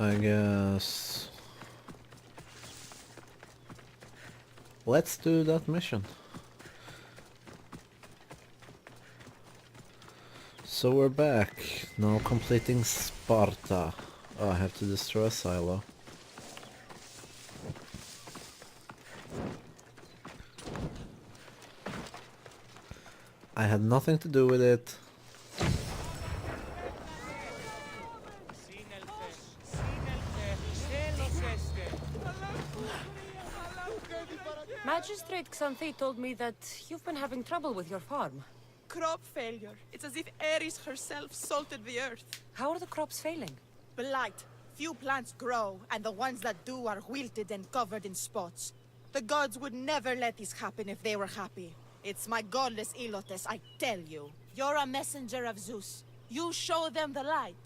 I guess... Let's do that mission. So we're back, now completing Sparta. Oh, I have to destroy a silo. I had nothing to do with it. Magistrate Xanthi told me that you've been having trouble with your farm. Crop failure. It's as if Ares herself salted the earth. How are the crops failing? Blight. Few plants grow, and the ones that do are wilted and covered in spots. The gods would never let this happen if they were happy. It's my godless Ilotes, I tell you. You're a messenger of Zeus. You show them the light.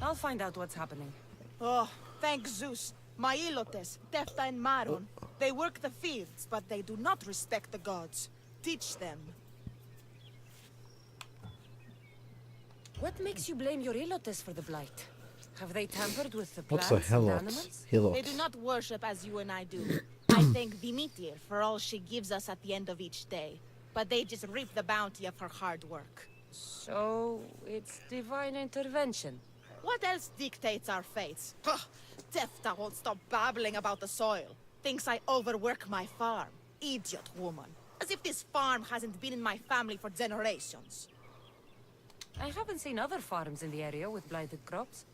I'll find out what's happening. Oh, thank Zeus. My Ilotes, Tefta and Maron, they work the fields, but they do not respect the gods. Teach them. What makes you blame your Ilotes for the blight? Have they tampered with the What's plants a and helot? animals? They do not worship as you and I do. I thank Demeter for all she gives us at the end of each day. But they just reap the bounty of her hard work. So, it's divine intervention. What else dictates our fates? Ugh, Tefta won't stop babbling about the soil. Thinks I overwork my farm. Idiot woman. As if this farm hasn't been in my family for generations. I haven't seen other farms in the area with blighted crops.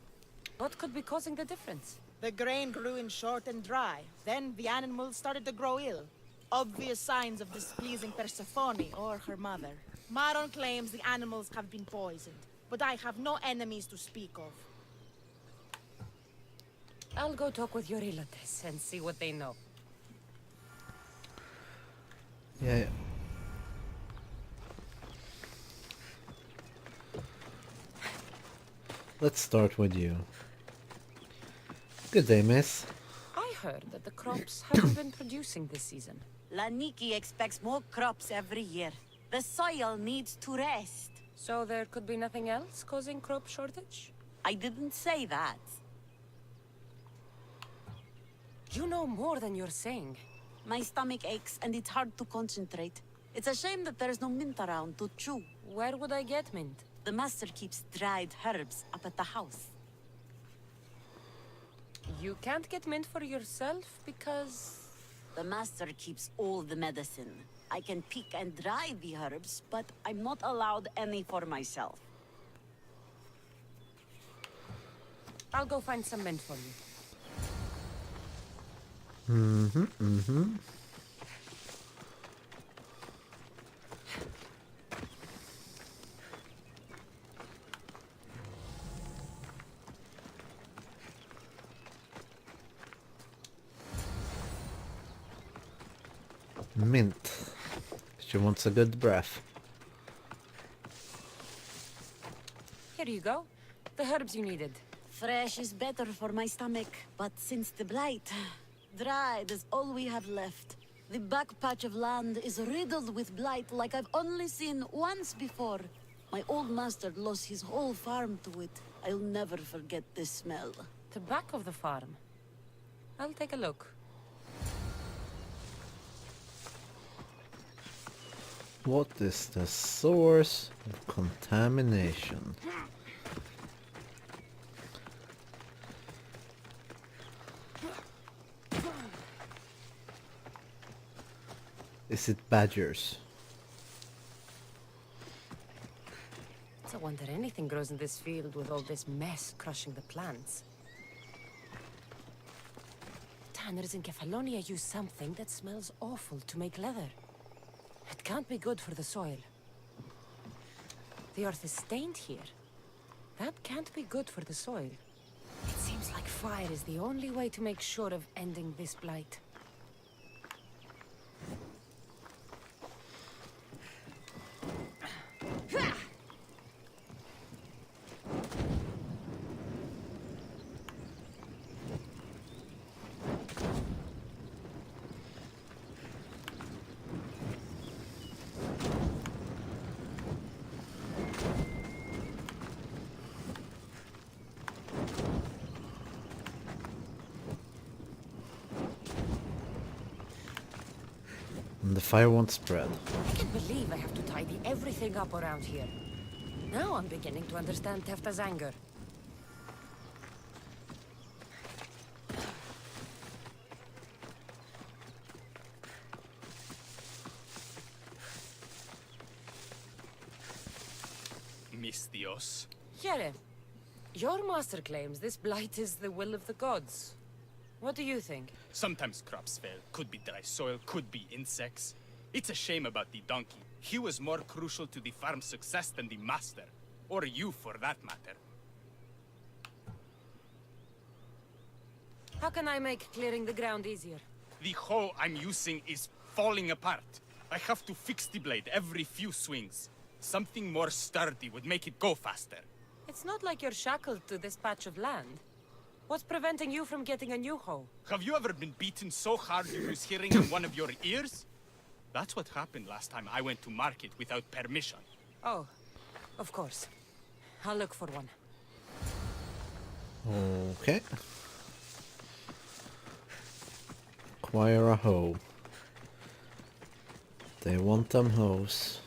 What could be causing the difference? The grain grew in short and dry. Then the animals started to grow ill. Obvious signs of displeasing Persephone or her mother. Maron claims the animals have been poisoned, but I have no enemies to speak of. I'll go talk with your Ilotes and see what they know. Yeah. Let's start with you. Good day, miss. I heard that the crops haven't been producing this season. Laniki expects more crops every year. The soil needs to rest. So there could be nothing else causing crop shortage? I didn't say that. You know more than you're saying. My stomach aches and it's hard to concentrate. It's a shame that there's no mint around to chew. Where would I get mint? The master keeps dried herbs up at the house. You can't get mint for yourself because... The master keeps all the medicine. I can pick and dry the herbs, but I'm not allowed any for myself. I'll go find some mint for you. Mint. She wants a good breath. Here you go. The herbs you needed. Fresh is better for my stomach, but since the blight, dried is all we have left. The back patch of land is riddled with blight like I've only seen once before. My old master lost his whole farm to it. I'll never forget this smell. The back of the farm. I'll take a look. What is the source of contamination? Is it badgers? It's a wonder anything grows in this field with all this mess crushing the plants. Tanners in Kefalonia use something that smells awful to make leather. It can't be good for the soil. The earth is stained here. That can't be good for the soil. It seems like fire is the only way to make sure of ending this blight. And the fire won't spread. I can't believe I have to tidy everything up around here. Now I'm beginning to understand Tefta's anger. Mis Dios. Here, your master claims this blight is the will of the gods. What do you think? Sometimes crops fail. Could be dry soil, could be insects. It's a shame about the donkey. He was more crucial to the farm's success than the master. Or you, for that matter. How can I make clearing the ground easier? The hoe I'm using is falling apart. I have to fix the blade every few swings. Something more sturdy would make it go faster. It's not like you're shackled to this patch of land. What's preventing you from getting a new hoe? Have you ever been beaten so hard you lose hearing in one of your ears? That's what happened last time I went to market without permission. Oh, of course. I'll look for one. Okay. Acquire a hoe. They want them hoes.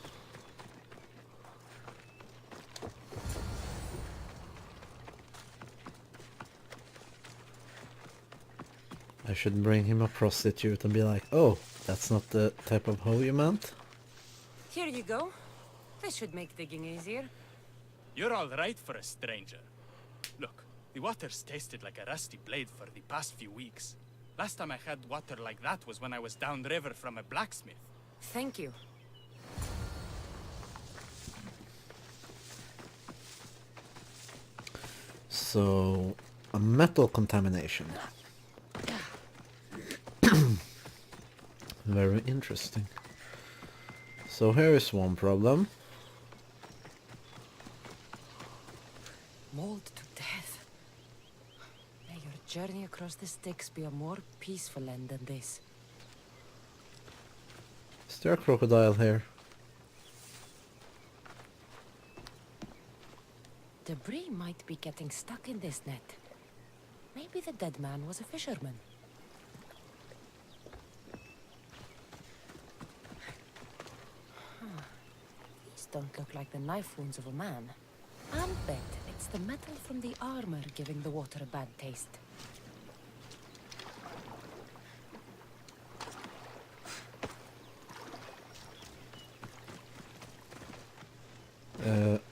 I should bring him a prostitute and be like, oh, that's not the type of hoe you meant? Here you go. This should make digging easier. You're all right for a stranger. Look, the water's tasted like a rusty blade for the past few weeks. Last time I had water like that was when I was downriver from a blacksmith. Thank you. So, a metal contamination. Very interesting. So here is one problem. Mauled to death. May your journey across the Styx be a more peaceful end than this. Is there a crocodile here? Debris might be getting stuck in this net. Maybe the dead man was a fisherman. These don't look like the knife wounds of a man. I'll bet it's the metal from the armor giving the water a bad taste.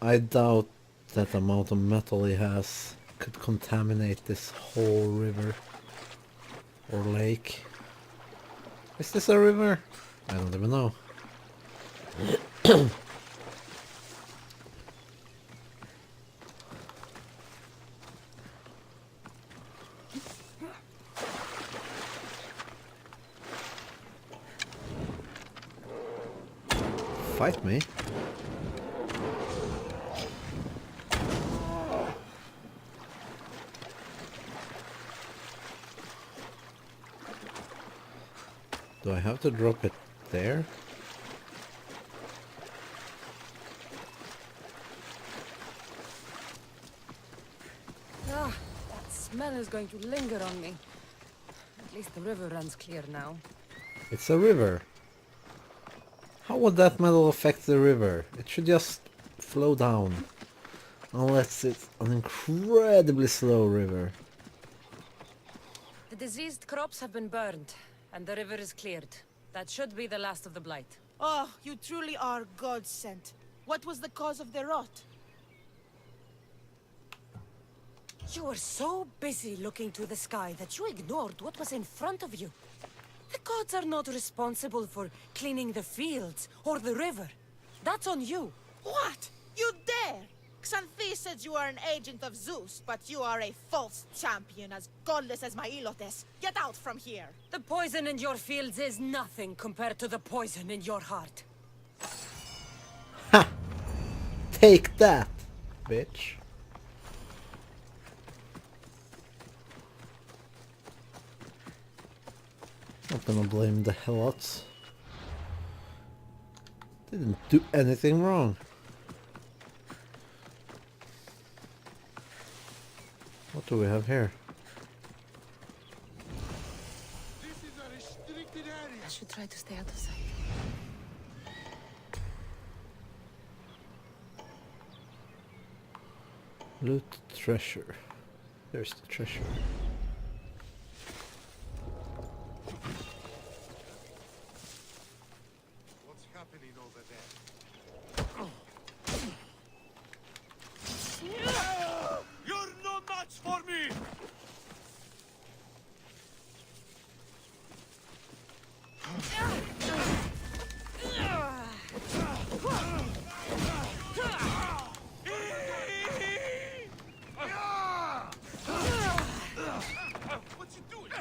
I doubt that amount of metal he has could contaminate this whole river or lake. Is this a river? I don't even know. Fight me? Do I have to drop it there? Ah, that smell is going to linger on me. At least the river runs clear now. It's a river. How would that metal affect the river? It should just flow down. Unless it's an incredibly slow river. The diseased crops have been burned, and the river is cleared. That should be the last of the blight. Oh, you truly are God sent. What was the cause of the rot? You were so busy looking to the sky that you ignored what was in front of you. The gods are not responsible for cleaning the fields or the river. That's on you. What? You dare? Xanthi said you are an agent of Zeus, but you are a false champion, as godless as my Ilotes. Get out from here! The poison in your fields is nothing compared to the poison in your heart. Ha! Take that, bitch. Not gonna blame the Helots. Didn't do anything wrong. What do we have here? I should try to stay out of sight. Loot treasure. There's the treasure. What's happening over there? You're no match for me! What you doing?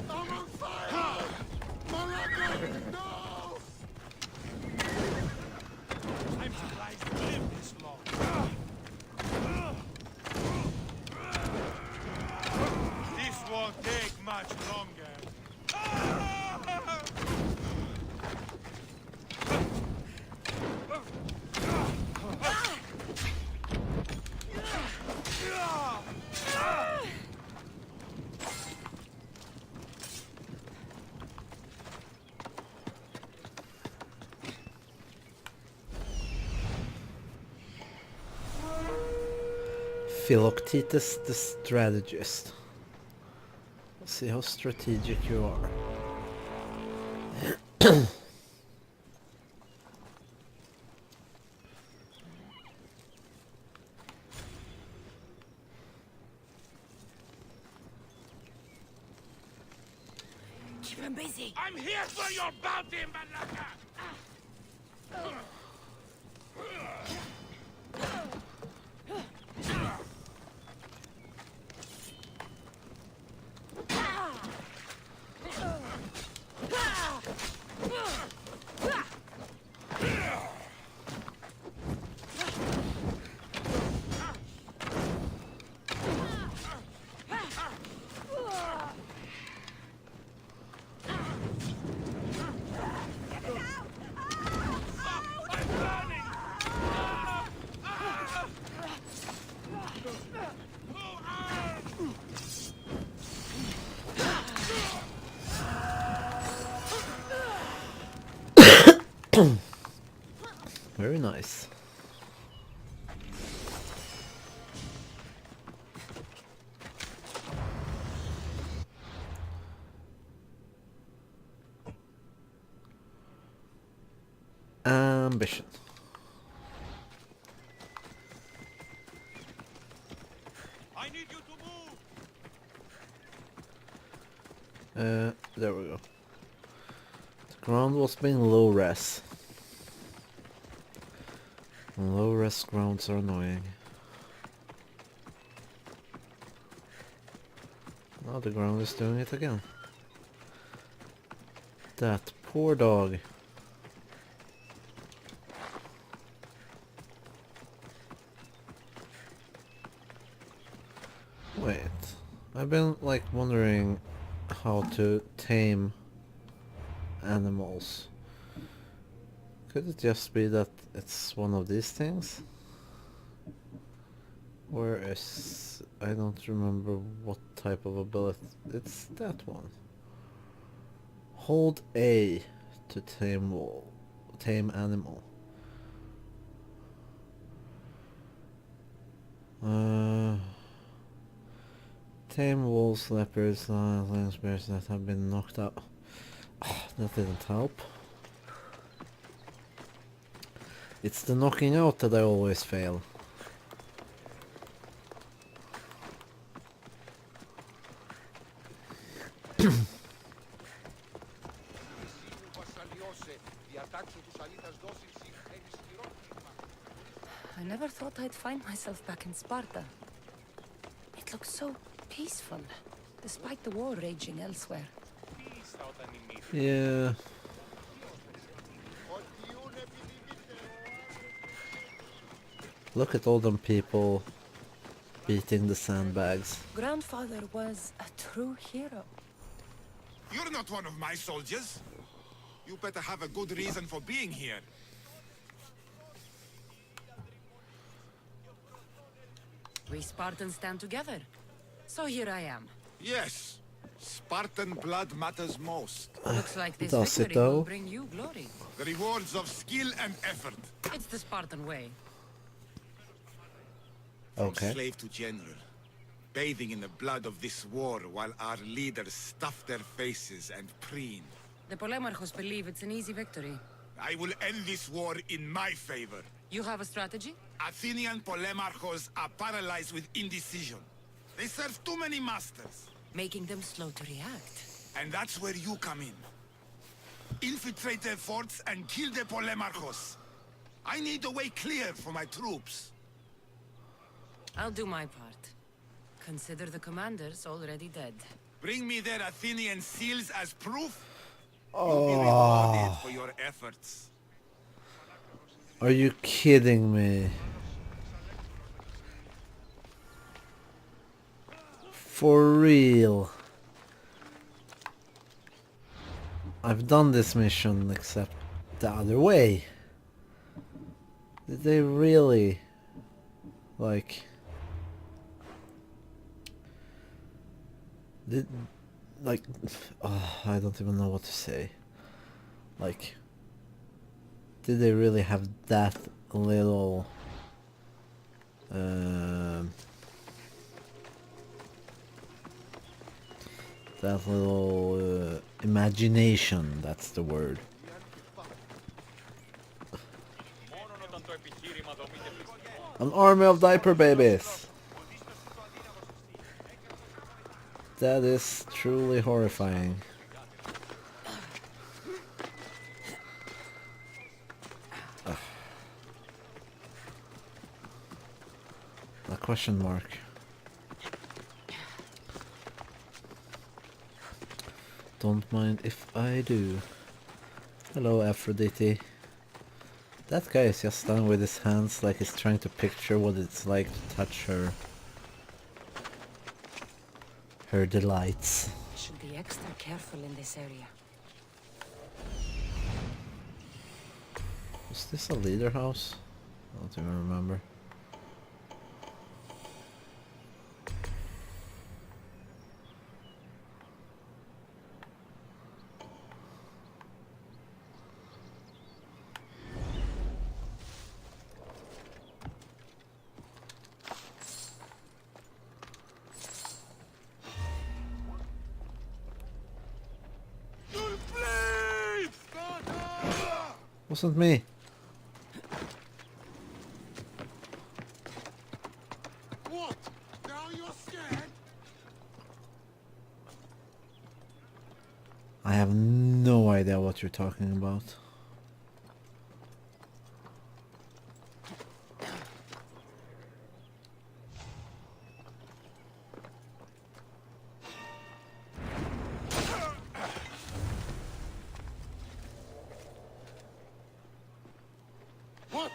I'm on fire! Morocco! No! I'm surprised to live this long. This won't take much longer. Philoctetes the strategist. Let's see how strategic you are. Keep him busy. I'm here for your bounty, Malaka! Very nice. Ambition. I need you to move! There we go. The ground was being low res. Low res grounds are annoying. Now the ground is doing it again. That poor dog. Wait, I've been like wondering how to tame animals. Could it just be that it's one of these things? Where is... I don't remember what type of ability... It's that one. Hold A to tame animal. Tame wolves, leopards, lions, bears that have been knocked out. Oh, that didn't help. It's the knocking out that I always fail. I never thought I'd find myself back in Sparta. It looks so peaceful, despite the war raging elsewhere. Yeah. Look at all them people beating the sandbags. Grandfather was a true hero. You're not one of my soldiers. You better have a good reason for being here. We Spartans stand together. So here I am. Yes. Spartan blood matters most. Looks like this Does it victory will though? bring you glory. The rewards of skill and effort. It's the Spartan way. From Okay. slave to general. Bathing in the blood of this war while our leaders stuff their faces and preen. The Polemarchos believe it's an easy victory. I will end this war in my favor. You have a strategy? Athenian Polemarchos are paralyzed with indecision. They serve too many masters. Making them slow to react. And that's where you come in. Infiltrate their forts and kill the Polemarchos. I need a way clear for my troops. I'll do my part. Consider the commanders already dead. Bring me their Athenian seals as proof. You'll be rewarded for your efforts. Are you kidding me? For real? I've done this mission except the other way. Did they really like I don't even know what to say. Like, did they really have that little imagination? That's the word. An army of diaper babies. That is truly horrifying. A question mark. Don't mind if I do. Hello, Aphrodite. That guy is just standing with his hands like he's trying to picture what it's like to touch her delights. Should be extra careful in this area. Is this a leader house? I don't even remember. Wasn't me. What? Now you're scared? I have no idea what you're talking about. What?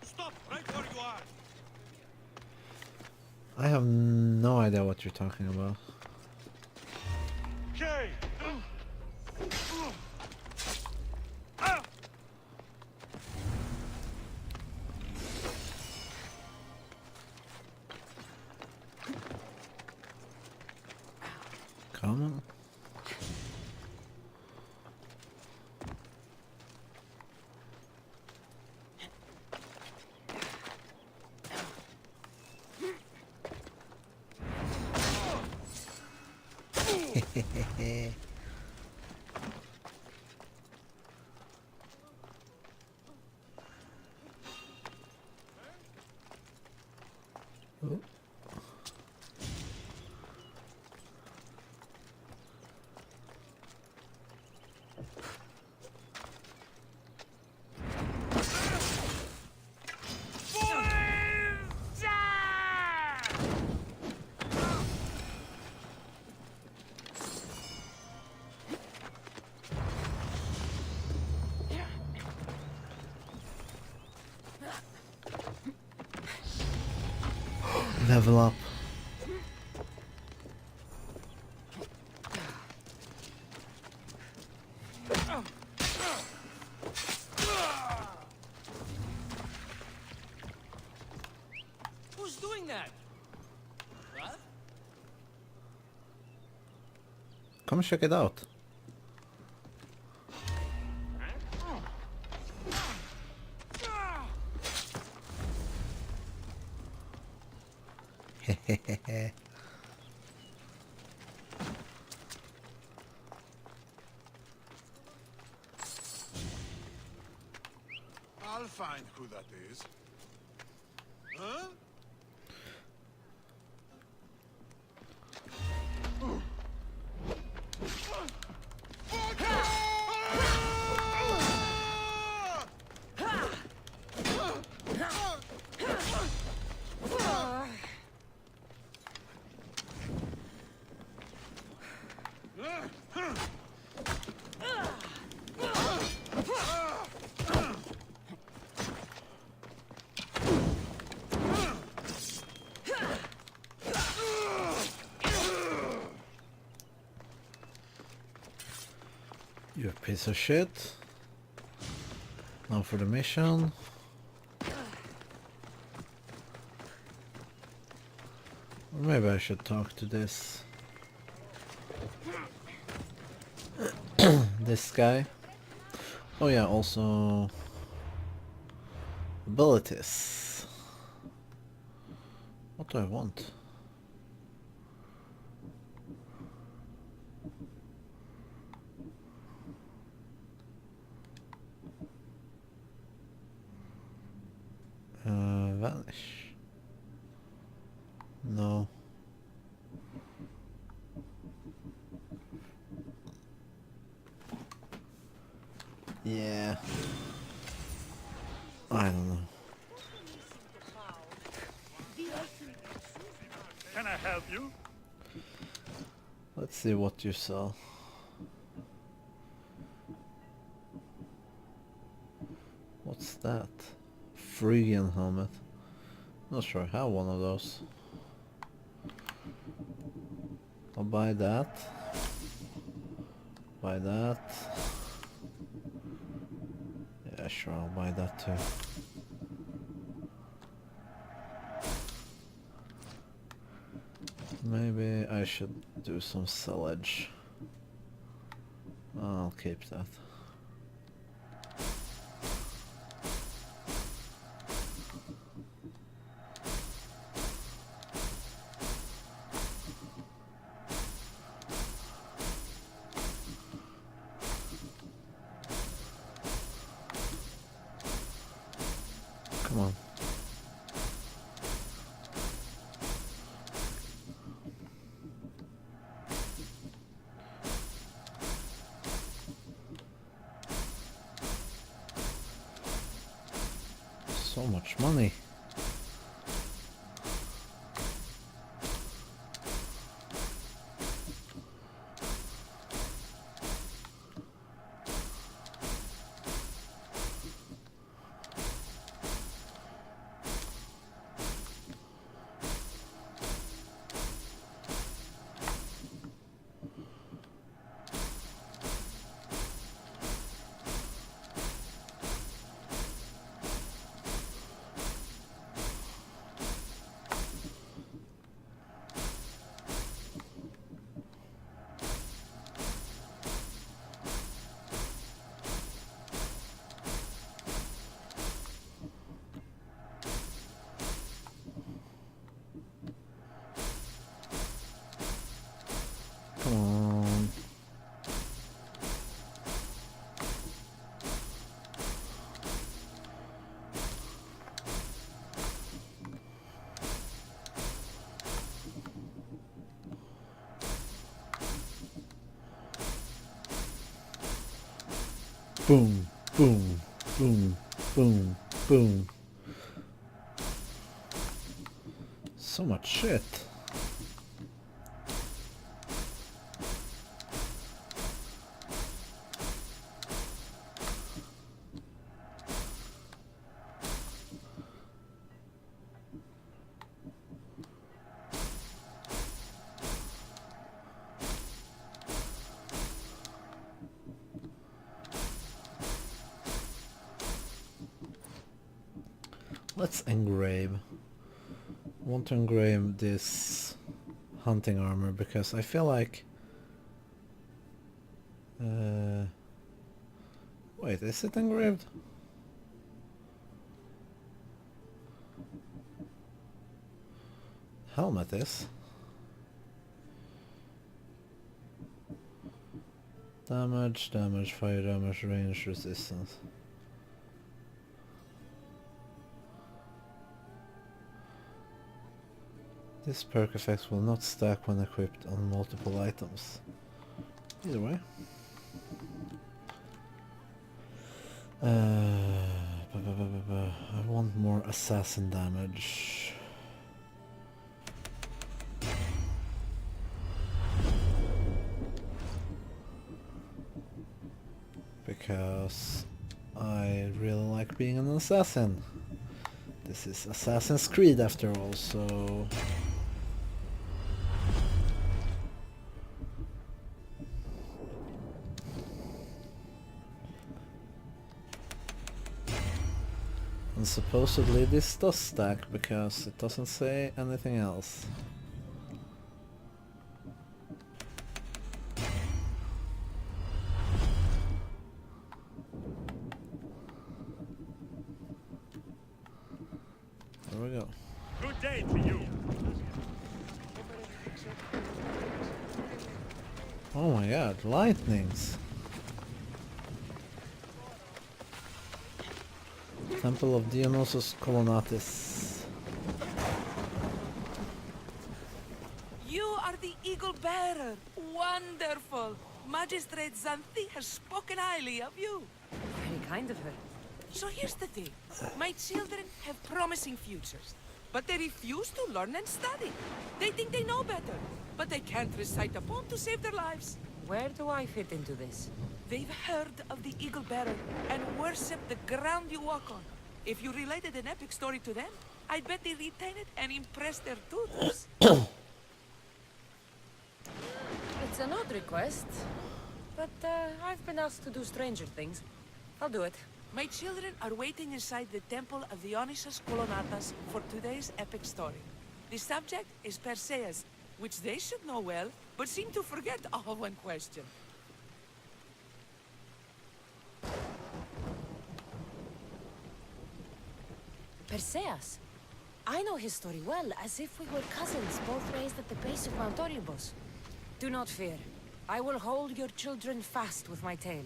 Stop right where you are. I have no idea what you're talking about. Okay. Oh. Level up. Who's doing that? What? Come check it out. I'll find who that is. Huh? You piece of shit. Now for the mission. Or maybe I should talk to this this guy. Oh yeah, also abilities. What do I want? Vanish. No. Yeah. I don't know. Can I help you? Let's see what you sell. What's that? Phrygian helmet. Not sure I have one of those. I'll buy that. Buy that. Yeah, sure, I'll buy that too. Maybe I should do some sellage. I'll keep that. Come on. So much money. Boom, boom, boom, boom, boom. So much shit. Let's engrave. I want to engrave this hunting armor because I feel like... wait, is it engraved? Helmet is. Damage, damage, fire damage, range, resistance. This perk effect will not stack when equipped on multiple items. Either way. I want more assassin damage. Because I really like being an assassin. This is Assassin's Creed after all, so... And supposedly this does stack because it doesn't say anything else. There we go. Good day to you. Oh my god, lightnings! Temple of Dionysus Colonatus. You are the eagle bearer. Wonderful. Magistrate Xanthi has spoken highly of you. Very kind of her. So here's the thing. My children have promising futures, but they refuse to learn and study. They think they know better, but they can't recite a poem to save their lives. Where do I fit into this? They've heard of the eagle bearer and worship the ground you walk on. If you related an epic story to them, I bet they retain it and impress their tutors. It's an odd request, but I've been asked to do stranger things. I'll do it. My children are waiting inside the temple of Dionysus Colonatus for today's epic story. The subject is Perseus, which they should know well, but seem to forget all when questioned. Perseus. I know his story well, as if we were cousins, both raised at the base of Mount Olympus. Do not fear. I will hold your children fast with my tail.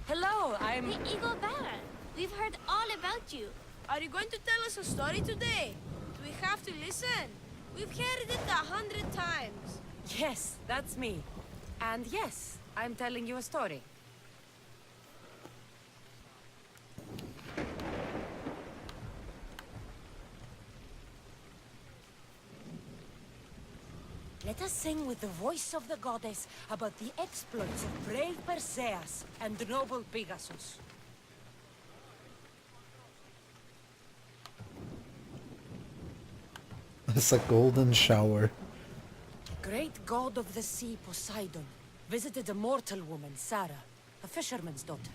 Hello, I'm... The Eagle Bearer. We've heard all about you. Are you going to tell us a story today? Do we have to listen? We've heard it 100 times. Yes, that's me. And yes, I'm telling you a story. Let us sing with the voice of the goddess about the exploits of brave Perseus and noble Pegasus. It's a golden shower. The great god of the sea, Poseidon, visited a mortal woman, Sarah, a fisherman's daughter.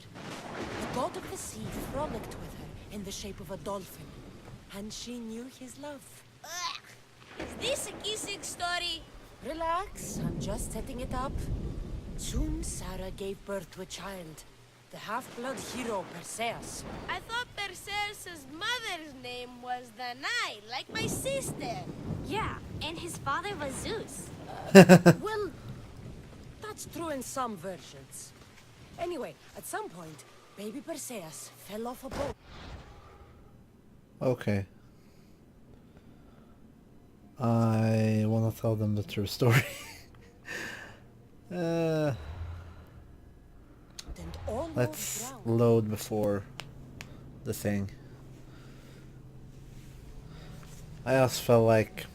The god of the sea frolicked with her in the shape of a dolphin, and she knew his love. Ugh. Is this a kissing story? Relax, I'm just setting it up. Soon Sarah gave birth to a child, the half-blood hero Perseus. I thought Perseus' mother's name was Danae, like my sister. Yeah, and his father was Zeus. Well, that's true in some versions. Anyway, at some point, baby Perseus fell off a boat. Okay. I wanna tell them the true story. And almost Let's drowned. load before the thing. I just felt like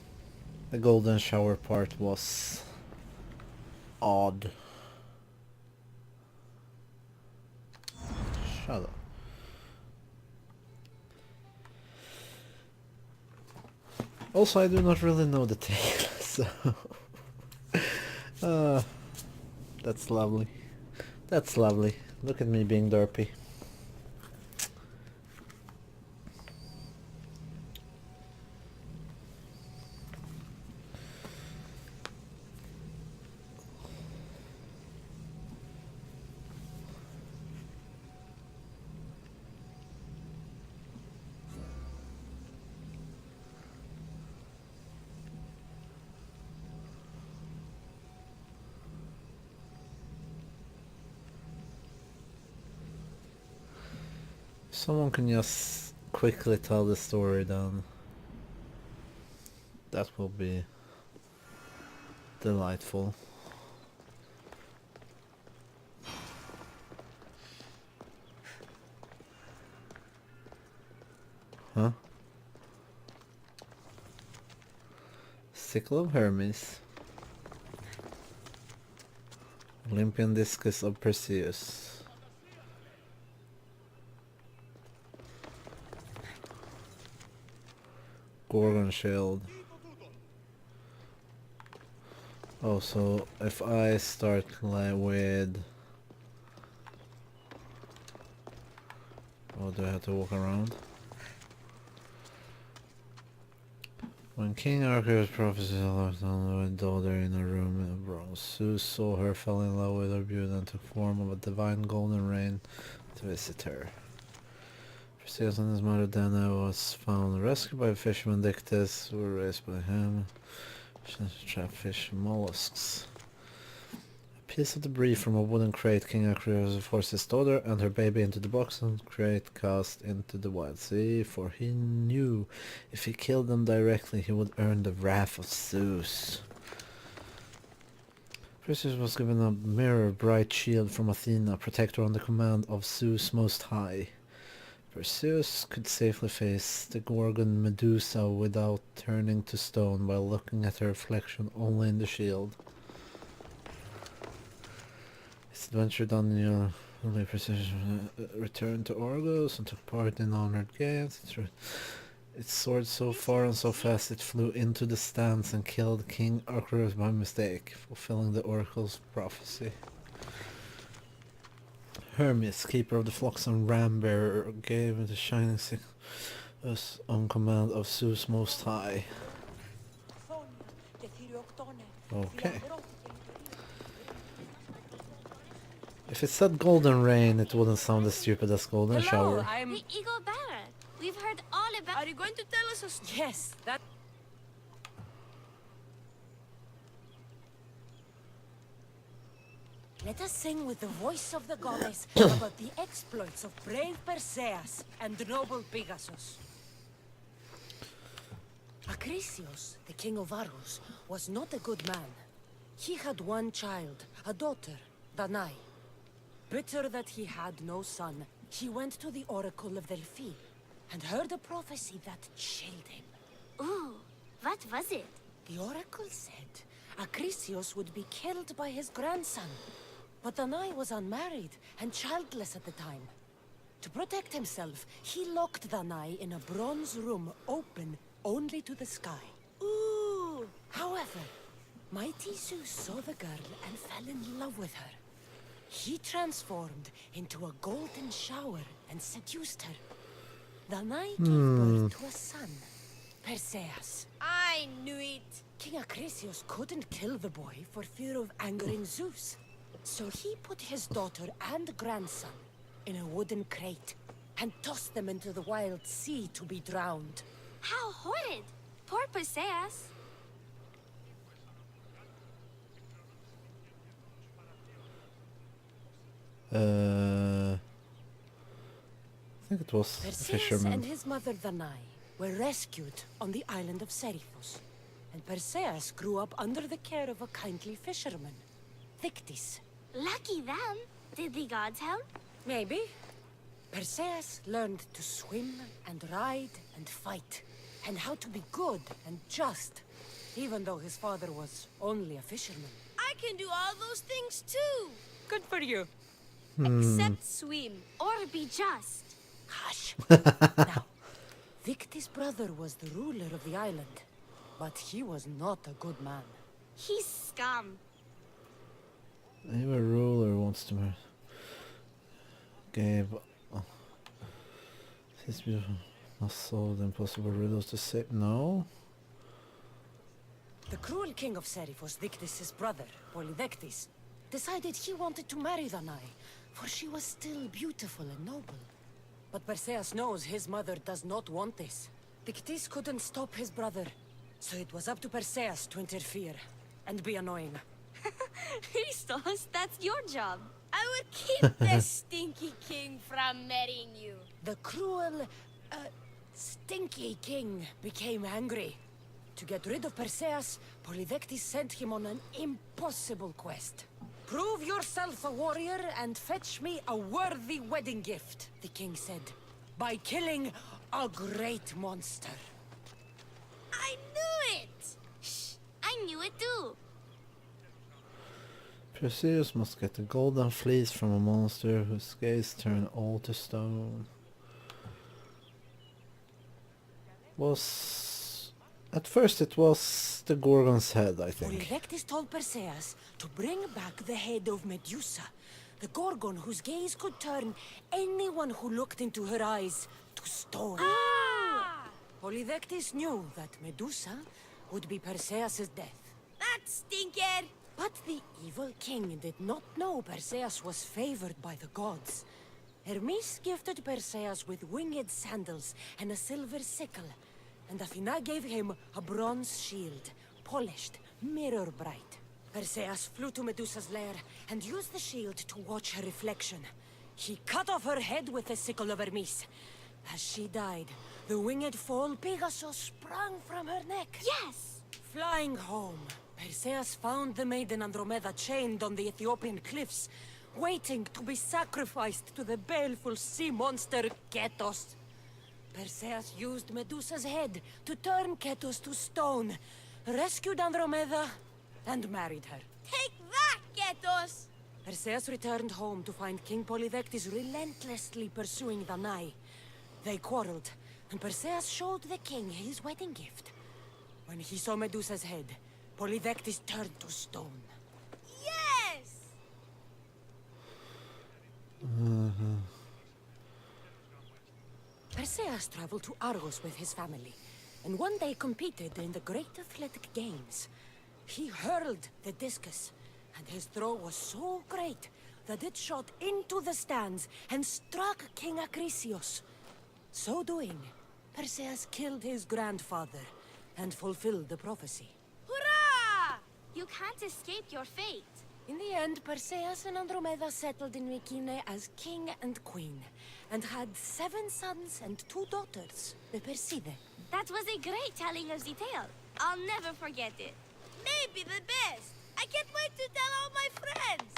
the golden shower part was odd. Shut up. Also, I do not really know the tale, so... that's lovely. That's lovely. Look at me being derpy. Someone can just quickly tell the story, then that will be delightful. Huh? Sickle of Hermes. Olympian discus of Perseus. Gorgon shield. Oh, so if I start with... Oh, do I have to walk around? When King Arthur's prophecy locked on a daughter in a room in bronze, Zeus saw her, fell in love with her beauty, and took form of a divine golden rain to visit her. Perseus and his mother Dana was found and rescued by fisherman Dictys, who were raised by him. Trapfish and mollusks. A piece of debris from a wooden crate, King Acreus forced his daughter and her baby into the box and crate cast into the wild sea, for he knew if he killed them directly he would earn the wrath of Zeus. Perseus was given a mirror bright shield from Athena, protector under command of Zeus Most High. Perseus could safely face the Gorgon Medusa without turning to stone by looking at her reflection only in the shield. His adventure done in only Perseus returned to Argos and took part in honored games. It soared so far and so fast it flew into the stands and killed King Arcturus by mistake, fulfilling the oracle's prophecy. Hermes, keeper of the flocks and ram-bearer, gave the shining signal on command of Zeus Most High. Okay. If it said golden rain, it wouldn't sound as stupid as golden shower. The Eagle Bearer. We've heard all about... Are you going to tell us a story? Yes, that... Let us sing with the voice of the goddess about the exploits of brave Perseus and noble Pegasus. Acrisius, the king of Argos, was not a good man. He had one child, a daughter, Danae. Bitter that he had no son, he went to the oracle of Delphi and heard a prophecy that chilled him. Ooh, what was it? The oracle said Acrisius would be killed by his grandson. But Danae was unmarried and childless at the time. To protect himself, he locked Danae in a bronze room open only to the sky. Ooh! However, mighty Zeus saw the girl and fell in love with her. He transformed into a golden shower and seduced her. Danae gave birth to a son, Perseus. I knew it! King Acrisius couldn't kill the boy for fear of angering Zeus. So he put his daughter and grandson in a wooden crate and tossed them into the wild sea to be drowned. How horrid! Poor Perseus. I think it was a Perseus fisherman. and his mother Danae were rescued on the island of Seriphos, and Perseus grew up under the care of a kindly fisherman, Victis. Lucky them. Did the gods help? Maybe. Perseus learned to swim and ride and fight, and how to be good and just, even though his father was only a fisherman. I can do all those things too. Good for you. Except swim or be just. Hush. Now, Victis' brother was the ruler of the island, but he was not a good man. He's scum. Maybe a ruler wants to marry. Gave his beautiful must solve the impossible riddles to say no. The cruel king of Seriphos, Victis' brother, Polydectes, decided he wanted to marry Danae, for she was still beautiful and noble. But Perseus knows his mother does not want this. Victis couldn't stop his brother, so it was up to Perseus to interfere and be annoying. Christos, that's your job. I would keep the stinky king from marrying you. The cruel, stinky king became angry. To get rid of Perseus, Polydectes sent him on an impossible quest. Prove yourself a warrior and fetch me a worthy wedding gift, the king said, by killing a great monster. I knew it! Shh, I knew it too. Perseus must get the golden fleece from a monster whose scales turn all to stone. At first it was the Gorgon's head, I think. Polydectes told Perseus to bring back the head of Medusa, the Gorgon whose gaze could turn anyone who looked into her eyes to stone. Ah! Polydectes knew that Medusa would be Perseus' death. That stinker! But the evil king did not know Perseus was favored by the gods. Hermes gifted Perseus with winged sandals and a silver sickle, and Athena gave him a bronze shield, polished, mirror bright. Perseus flew to Medusa's lair and used the shield to watch her reflection. He cut off her head with the sickle of Hermes. As she died, the winged foal Pegasus sprang from her neck. Yes! Flying home, Perseus found the maiden Andromeda chained on the Ethiopian cliffs, waiting to be sacrificed to the baleful sea monster Ketos. Perseus used Medusa's head to turn Ketos to stone, rescued Andromeda, and married her. Take that, Ketos! Perseus returned home to find King Polydectes relentlessly pursuing Danae. They quarreled, and Perseus showed the king his wedding gift. When he saw Medusa's head, Polydectes turned to stone. Yes! Perseus traveled to Argos with his family, and one day competed in the Great Athletic Games. He hurled the discus, and his throw was so great that it shot into the stands and struck King Acrisius. So doing, Perseus killed his grandfather and fulfilled the prophecy. Hurrah! You can't escape your fate. In the end, Perseus and Andromeda settled in Mycenae as king and queen, and had 7 sons and 2 daughters, the Perside. That was a great telling of the tale. I'll never forget it. Maybe the best. I can't wait to tell all my friends.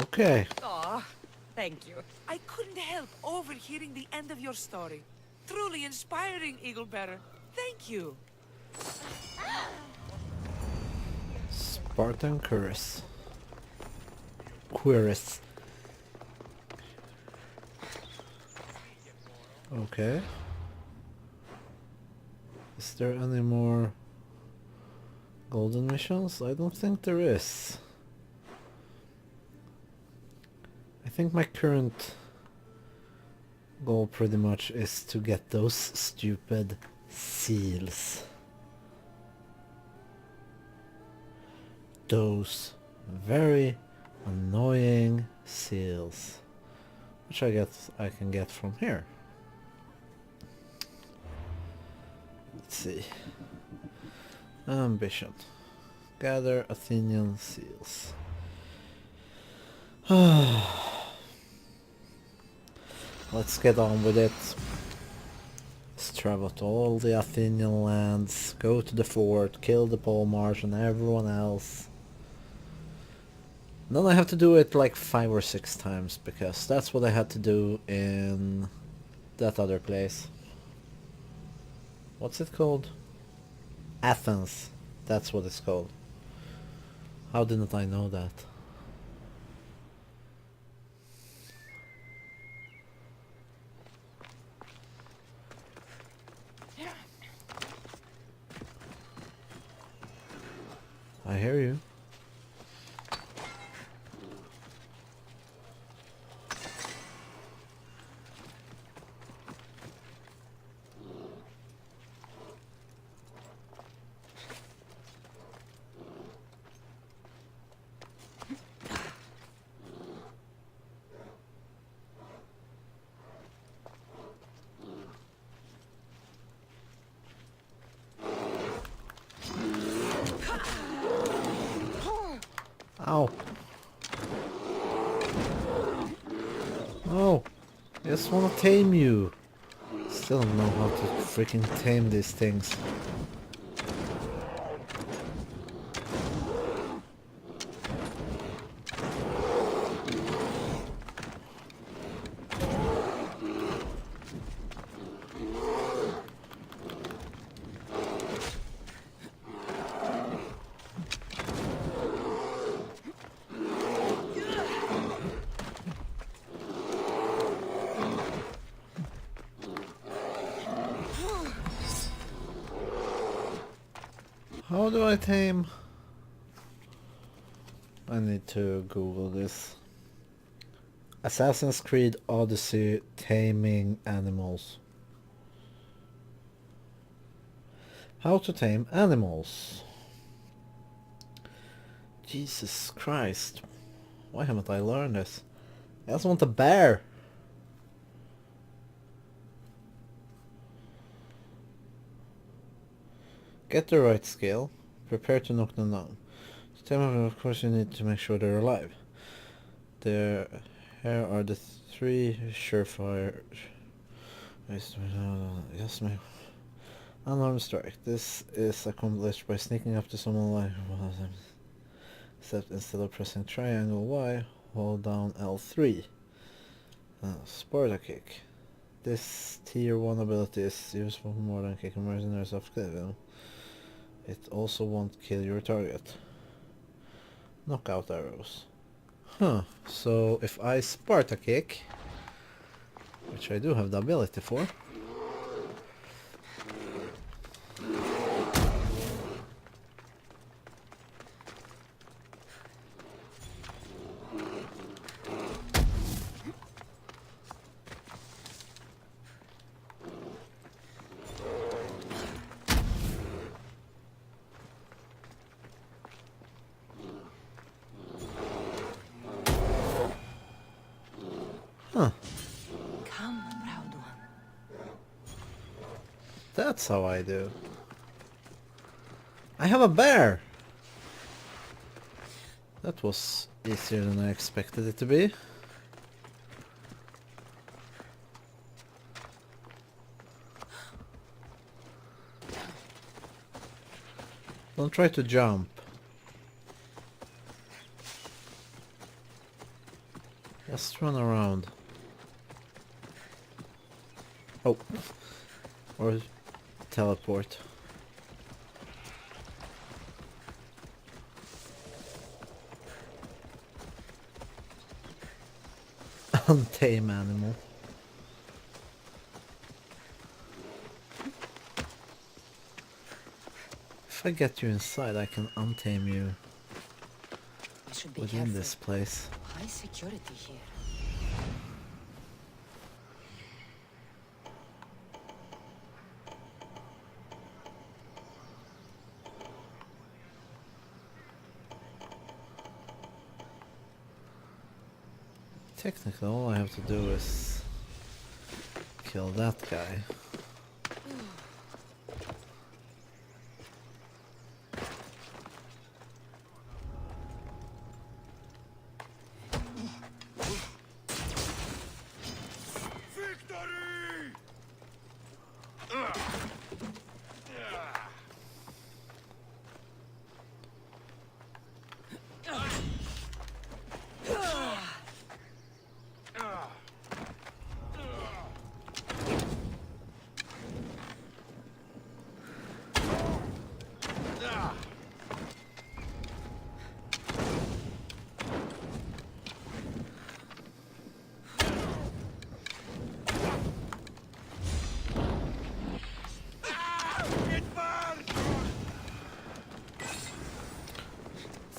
Okay. Aw, thank you. I couldn't help overhearing the end of your story. Truly inspiring, Eaglebearer. Thank you. Spartan Cuirass. Cuirass. Okay. Is there any more golden missions? I don't think there is. I think my current goal pretty much is to get those stupid seals. Those very annoying seals, which I can get from here. Let's see. Ambition. Gather Athenian seals. Let's get on with it. travel to all the Athenian lands, go to the fort, kill the Polemarch and everyone else. Then I have to do it like 5 or 6 times, because that's what I had to do in that other place. What's it called? Athens. That's what it's called. How didn't I know that? I hear you. Ow. No. I just wanna tame you. Still don't know how to freaking tame these things. How do I tame? I need to Google this. Assassin's Creed Odyssey taming animals. How to tame animals. Jesus Christ. Why haven't I learned this? I also want a bear. Get the right skill. Prepare to knock them down. To tame them, of course, you need to make sure they're alive. Here are the 3 surefire. Yes, ma'am. Unarmed strike. This is accomplished by sneaking up to someone like except instead of pressing triangle Y, hold down L3. Sparta kick. This tier 1 ability is useful for more than kicking mercenaries off cliff. It also won't kill your target. Knockout arrows. Huh, so if I Sparta kick, which I do have the ability for, Come, proud one. that's how I do. I have a bear! That was easier than I expected it to be. Don't try to jump. Just run around. Oh. Or teleport. Untame animal. If I get you inside, I can untame you We should be within careful. this place. High security here. Technically, all I have to do is kill that guy. Victory!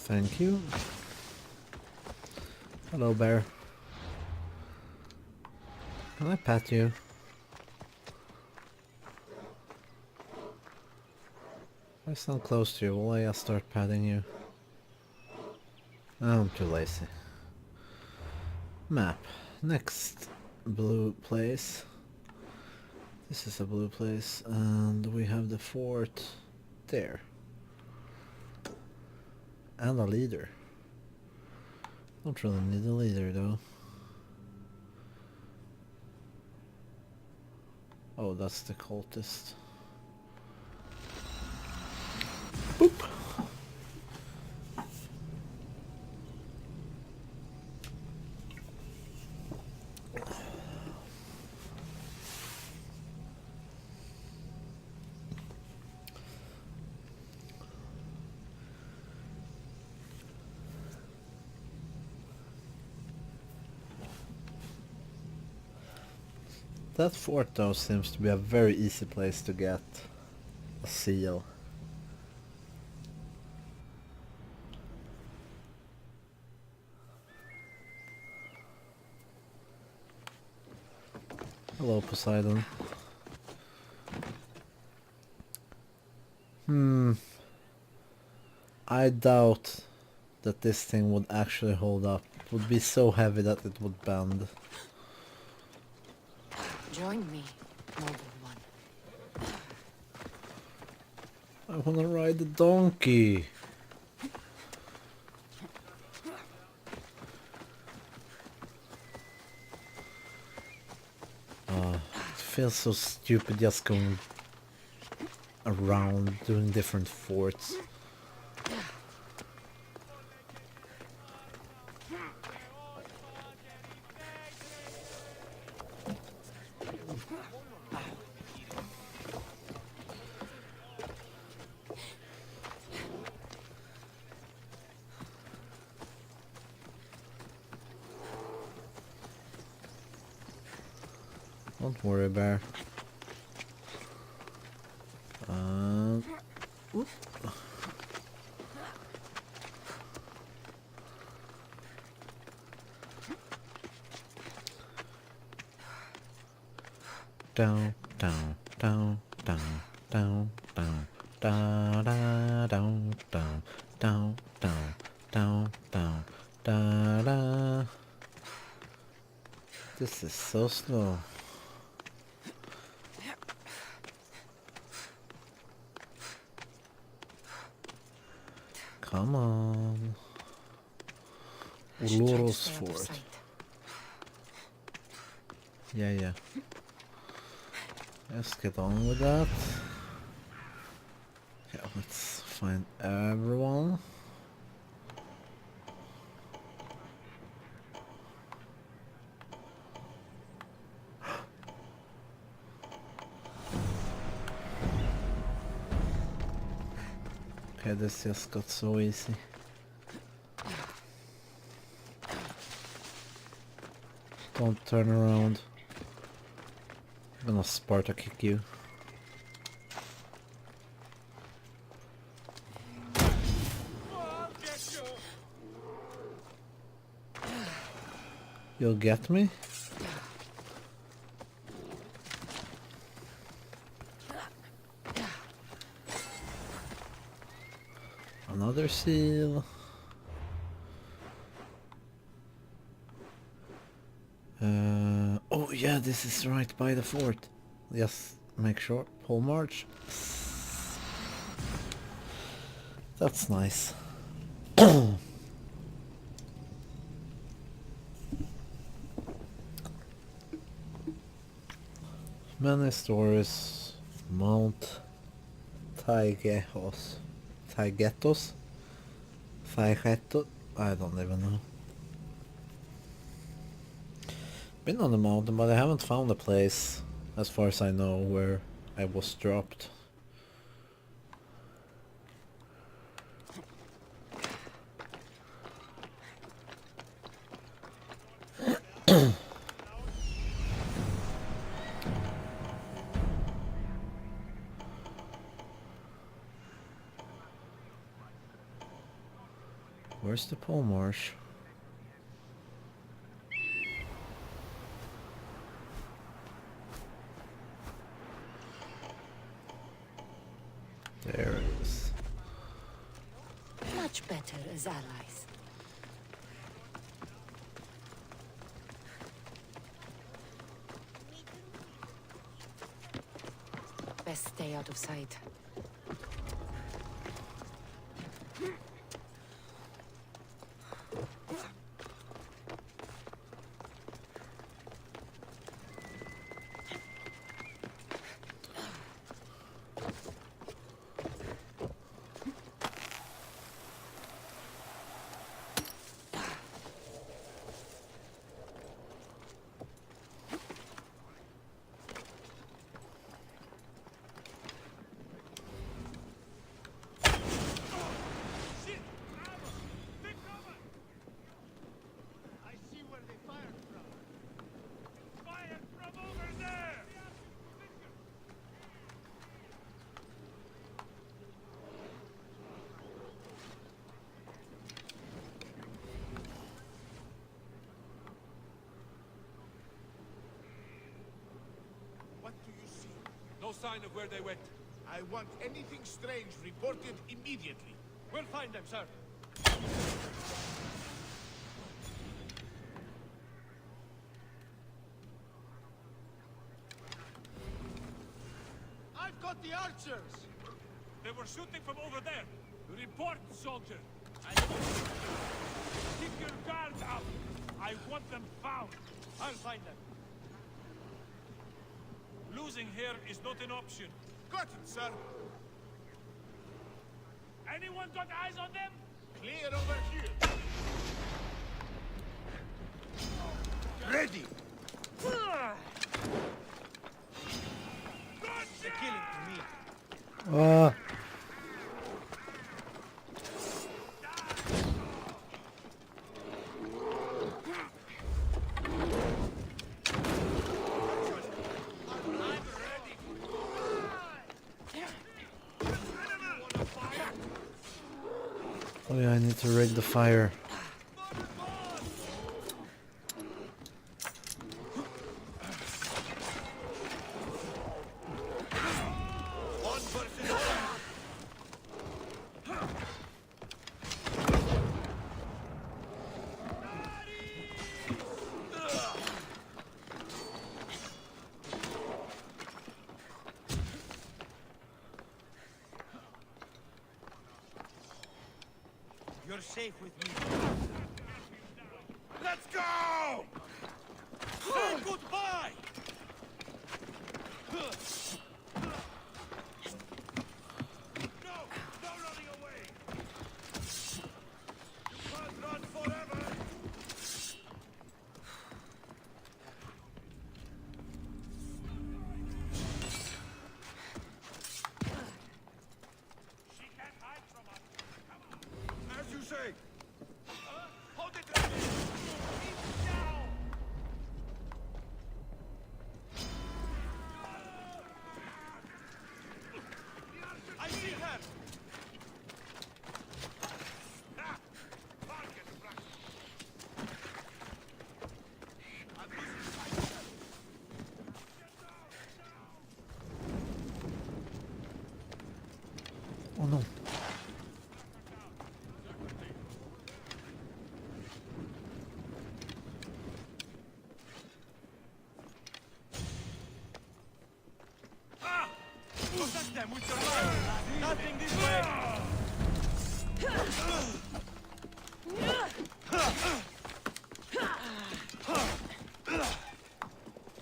Thank you. Hello, bear. Can I pat you? If I stand close to you, will I just start patting you? I'm too lazy. Map. Next blue place. This is a blue place, and we have the fort there. And a leader. Don't really need a leader though. Oh, that's the cultist. Boop! That fort though seems to be a very easy place to get a seal. Hello, Poseidon. I doubt that this thing would actually hold up. It would be so heavy that it would bend. Join me, noble one. I wanna ride the donkey. It feels so stupid just going around doing different forts. Don't worry, bear. Whoop. Down, down, down, down, down, down, down, down, down, down, down, down, down, down, da da. This is so slow. Come on. Uloros Fort. Yeah. Let's get on with that. Yeah, let's find everyone. Okay, this just got so easy. Don't turn around. I'm gonna Sparta kick you. You'll get me? Another seal. Oh yeah, this is right by the fort. Yes, make sure. Pole march. That's nice. Many stories. Mount Taigetos. Taigetos? Taigetos? I don't even know. Been on the mountain, but I haven't found a place, as far as I know, where I was dropped. Where's the pole marsh? There it is. Much better as allies. Best stay out of sight. What do you see? No sign of where they went. I want anything strange reported immediately. We'll find them, sir. I've got the archers! They were shooting from over there. Report, soldier. Keep your guard up. I want them found. I'll find them. Losing here is not an option. Got it, sir. Anyone got eyes on them? Clear over here. Ready! They're killing to me. Oh yeah, I need to rig the fire. You're safe with me. Let's go! Say goodbye! No running away! You can't run forever! She can't hide from us. Come on. As you say. Hold it right there. Keep down. I see her. Ah, target practice. I'm losing sight of her. Oh no. Protect them with your life. Nothing this way.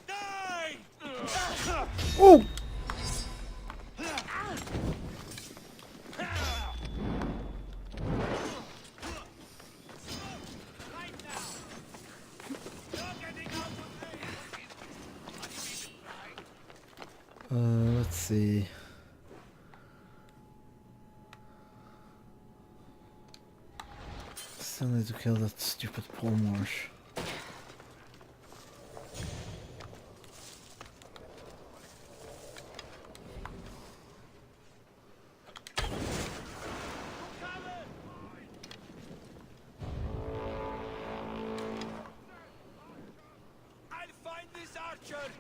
Die! Oh! Right now. You're getting out of range. Let's see. Still need to kill that stupid pole marsh. archer!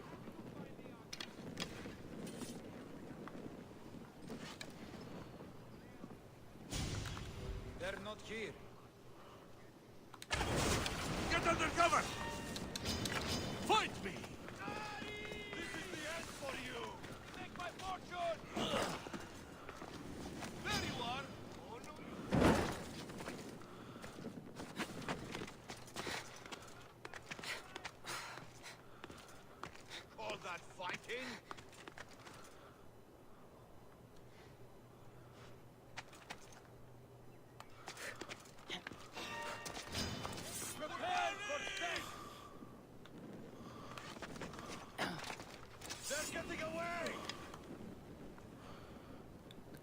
They're not here. Get under cover! Fight me! This is the end for you! Make my fortune! There you are! Oh, no. All that fighting? Prepare for death! They're getting away!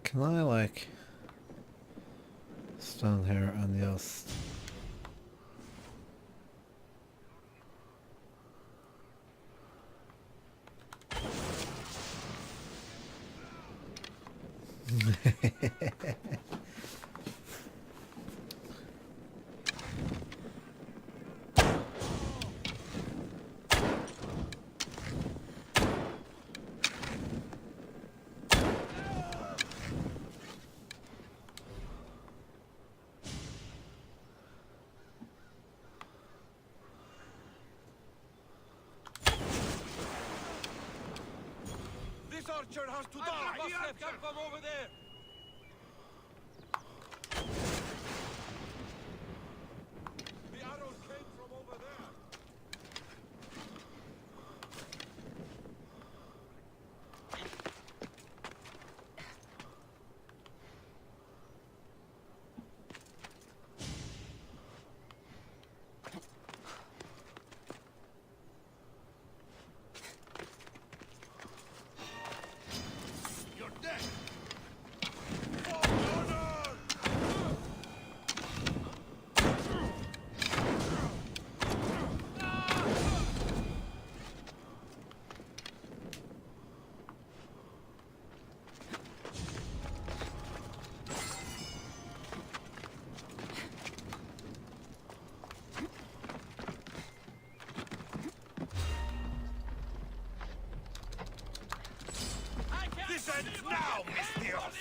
Can I like stand here and just This archer has to die! The archer come from over there! The arrows came from over there! You're dead! For honor! This ends now, Mistios!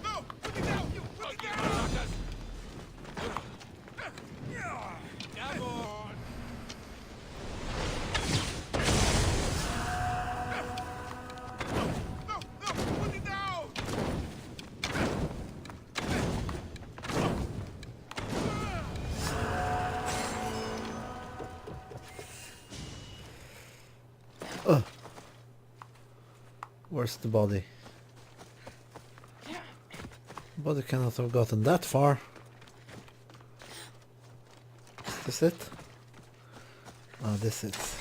No! Put it down! You put it down! Come on! No! No! Put it down! where's the body? Body cannot have gotten that far. Is this it? Oh, this is.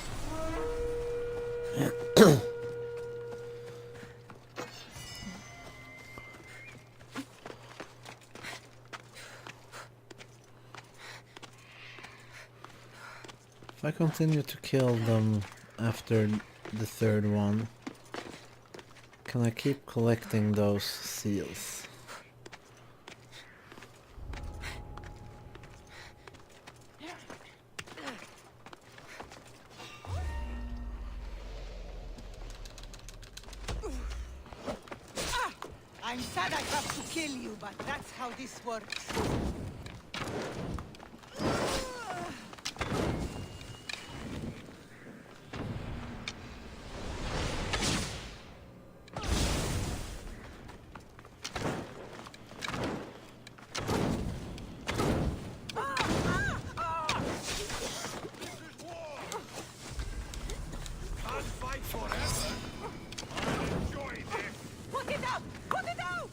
If I continue to kill them after the third one, can I keep collecting those seals? I'm sad I have to kill you, but that's how this works. Can't fight forever. I'll enjoy this. Put it out! Put it out!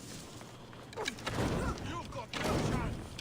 You've got no chance.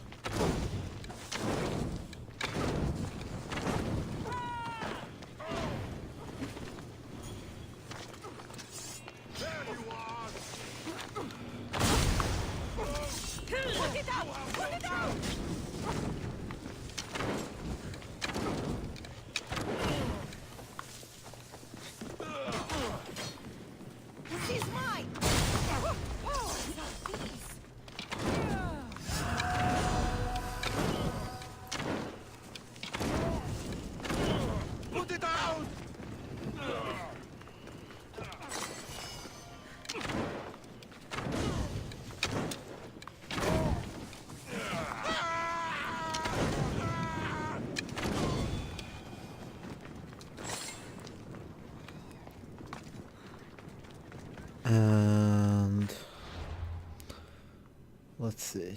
let's see.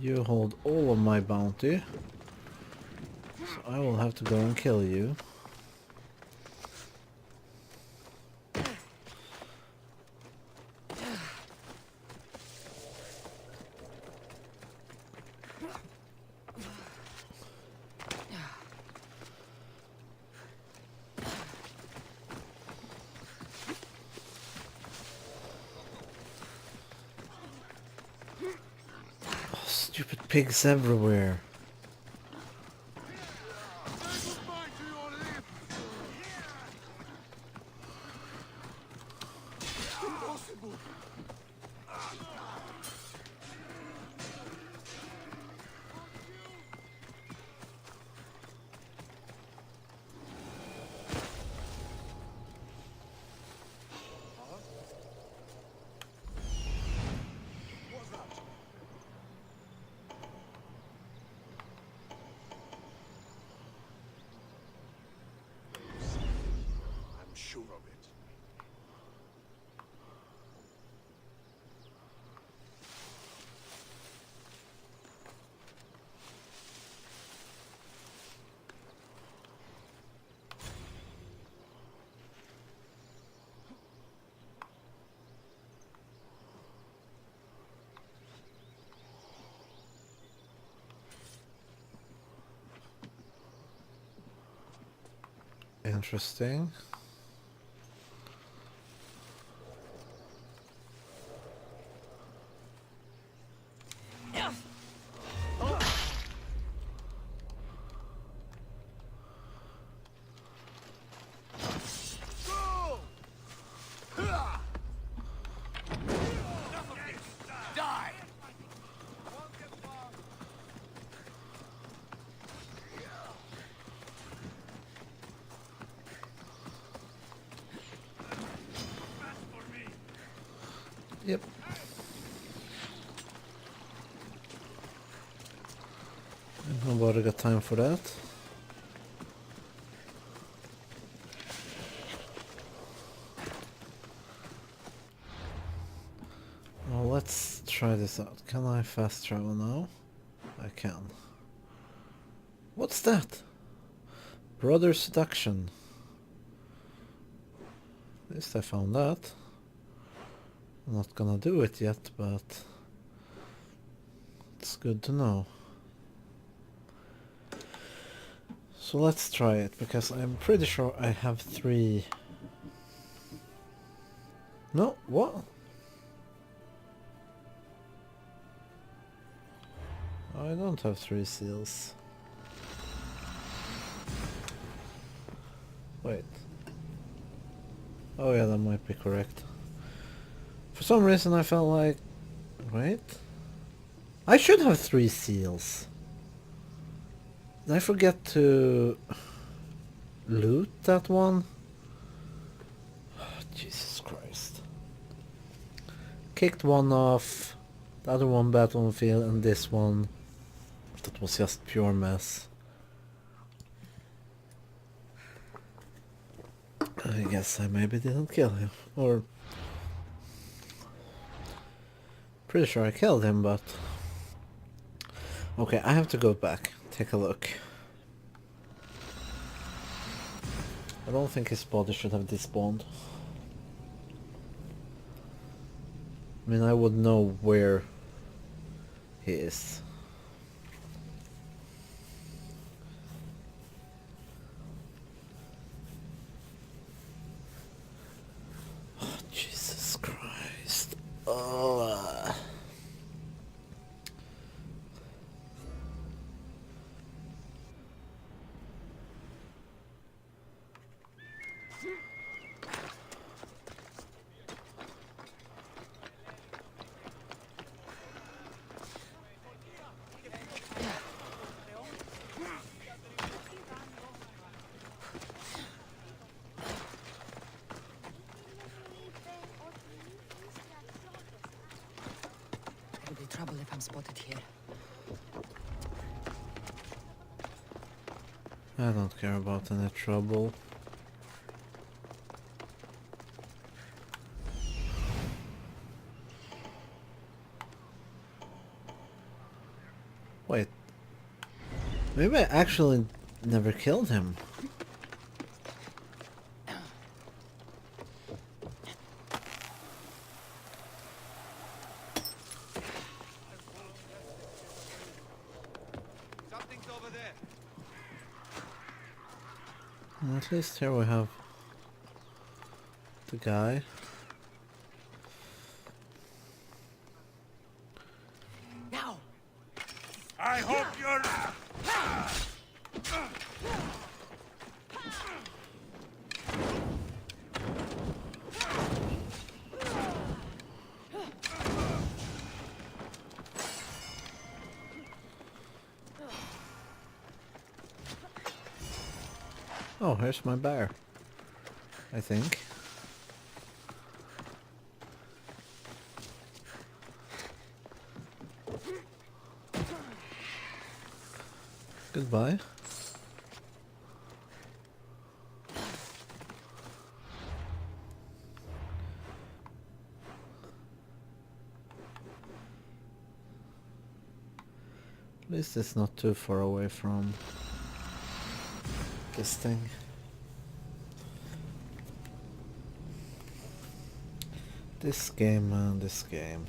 You hold all of my bounty. So I will have to go and kill you. Stupid pigs everywhere. I'm sure of it. Interesting. Die! Yep. Nobody got time for that. Well, let's try this out. Can I fast travel now? I can. What's that? Brother seduction. At least I found that. I'm not gonna do it yet, but it's good to know. So let's try it, because I'm pretty sure I have 3... No, what? I don't have 3 seals. Wait. Oh yeah, that might be correct. For some reason I felt like... Wait. I should have 3 seals. Did I forget to loot that one? Oh, Jesus Christ. Kicked one off, the other one battlefield, and this one that was just pure mess. I guess I maybe didn't kill him, or pretty sure I killed him, but okay, I have to go back, take a look. I don't think his body should have despawned. I mean, I would know where he is. Oh, Jesus Christ. Oh. It'll be trouble if I'm spotted here. I don't care about any trouble. Maybe I actually never killed him. Something's over there. At least here we have the guy. Now! I hope you're... Oh, here's my bear. I think. Goodbye. At least it's not too far away from this thing. This game, man, this game.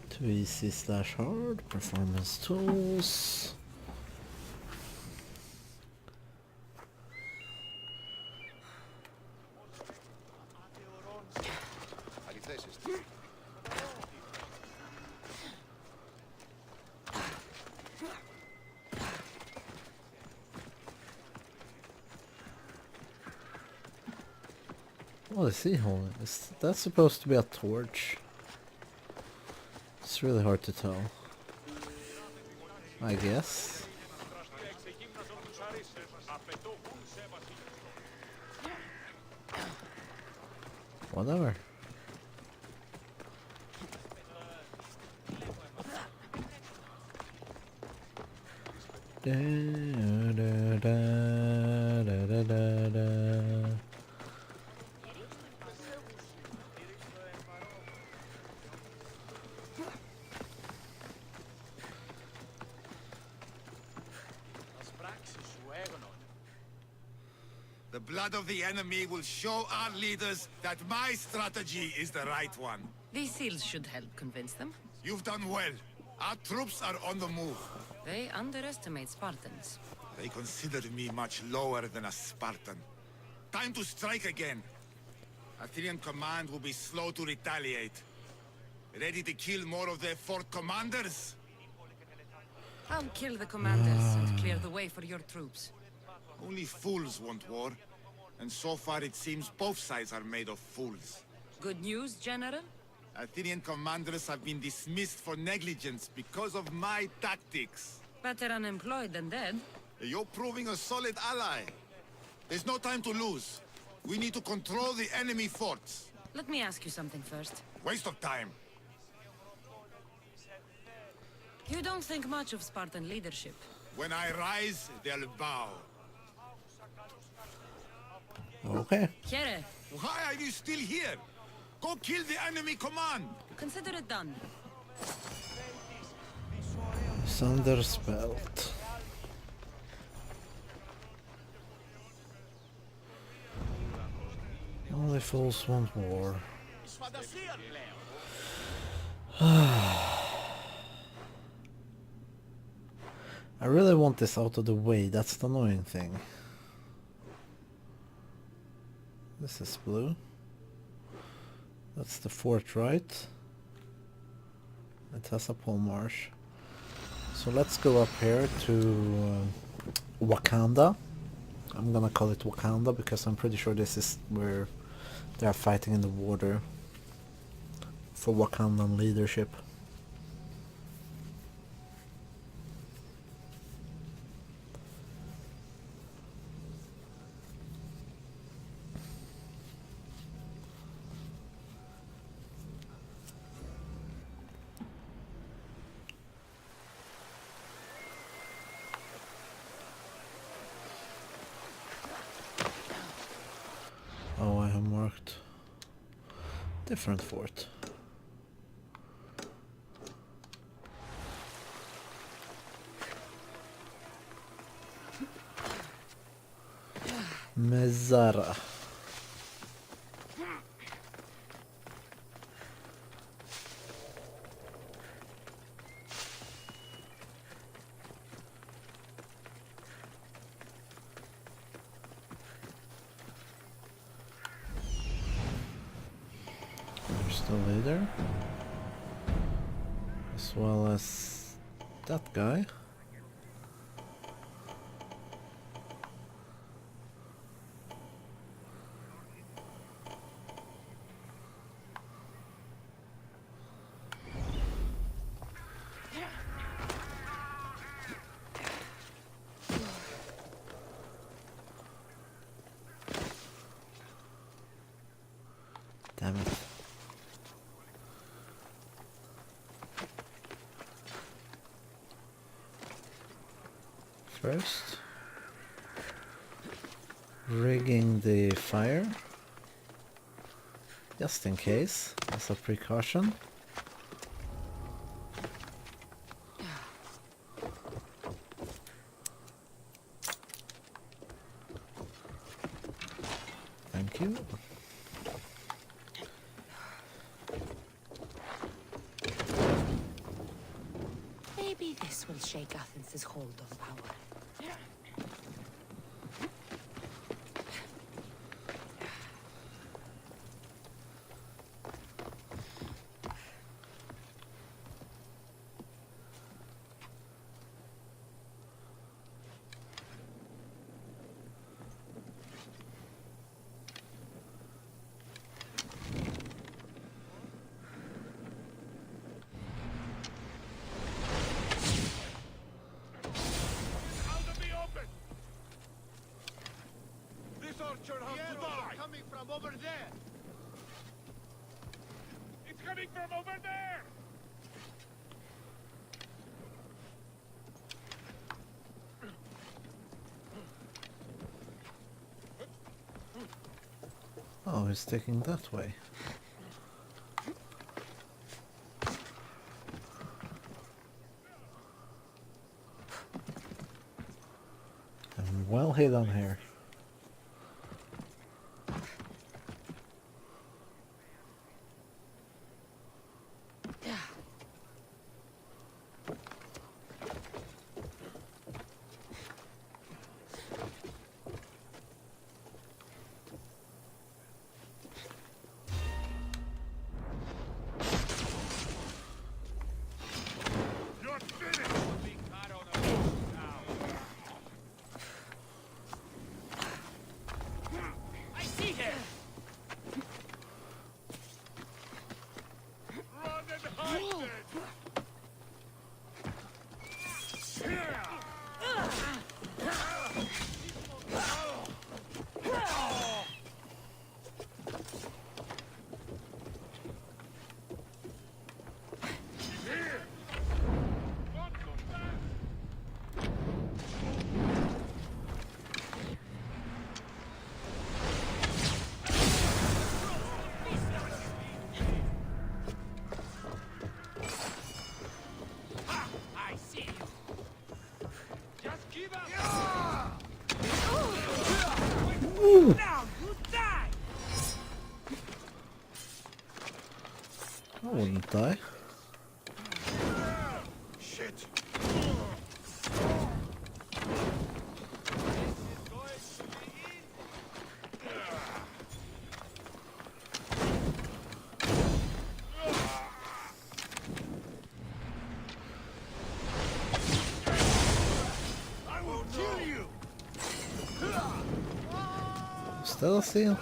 Too easy / hard, performance tools. Odyssey hole. Is that supposed to be a torch? It's really hard to tell. I guess. Whatever. Da, da, da, da, da, da, da. The blood of the enemy will show our leaders that my strategy is the right one. These seals should help convince them. You've done well. Our troops are on the move. They underestimate Spartans. They consider me much lower than a Spartan. Time to strike again. Athenian command will be slow to retaliate. Ready to kill more of their fort commanders? I'll kill the commanders and clear the way for your troops. Only fools want war. And so far it seems both sides are made of fools. Good news, General? Athenian commanders have been dismissed for negligence because of my tactics. Better unemployed than dead. You're proving a solid ally. There's no time to lose. We need to control the enemy forts. Let me ask you something first. Waste of time. You don't think much of Spartan leadership. When I rise, they'll bow. Okay. Here, Why are you still here? Go kill the enemy command! consider it done. Sanders belt. Only fools want war. I really want this out of the way, that's the annoying thing. This is blue. That's the fort, right? It has a pole marsh. So let's go up here to Wakanda. I'm gonna call it Wakanda because I'm pretty sure this is where they are fighting in the water for Wakandan leadership. Different fort. Mezzara. There's the leader, as well as that guy. Damn it. First, rigging the fire, just in case, as a precaution. Thank you. Maybe this will shake Athens' hold on power. Out of the open! This archer has to die! Coming from over there! It's coming from over there! Oh, he's taking that way. I'm well hidden here. You're finished! I don't know now. I see him! Run and hide then! Not so fast! I see you! Just give up! Now you die! I wouldn't die. Shit! I will kill you! Still a seal.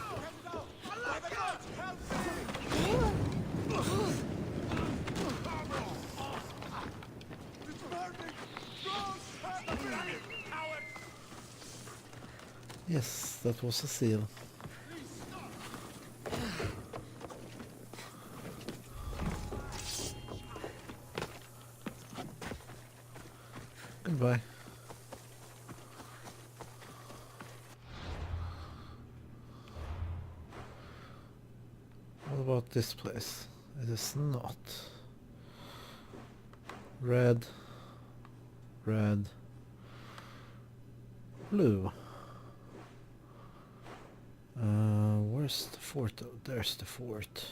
Yes, that was a seal. Goodbye. What about mark this place. It is not. Red. Red. Blue. Where's the fort though? There's the fort.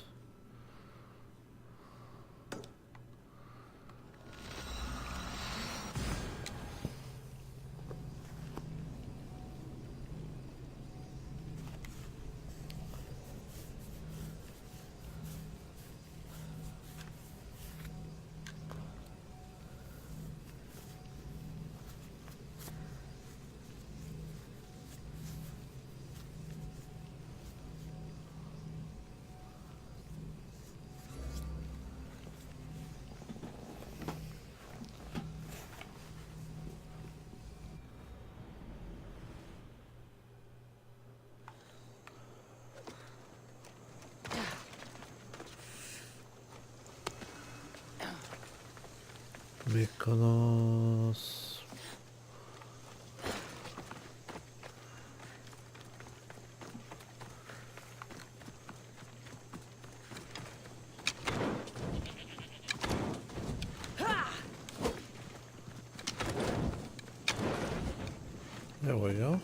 Mykonos. There we go.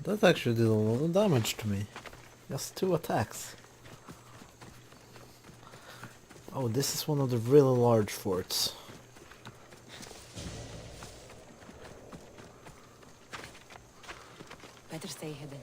That actually did a lot of damage to me. Just 2 attacks. Oh, this is one of the really large forts. Better stay hidden.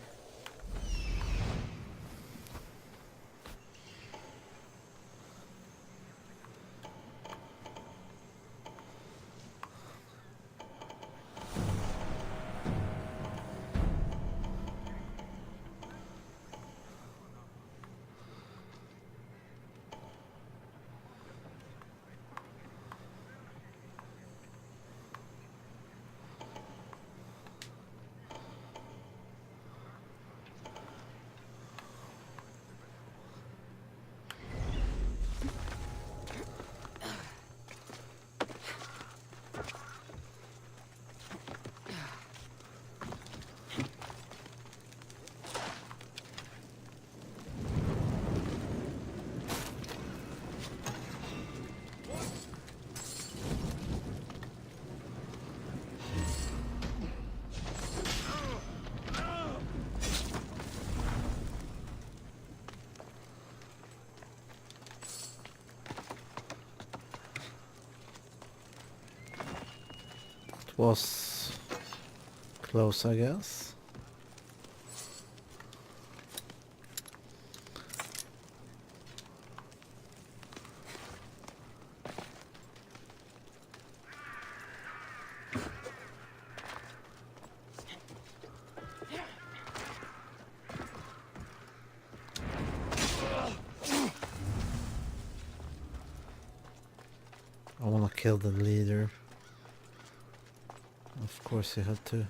Was close, I guess. I wanna kill the leader. Of course you had to.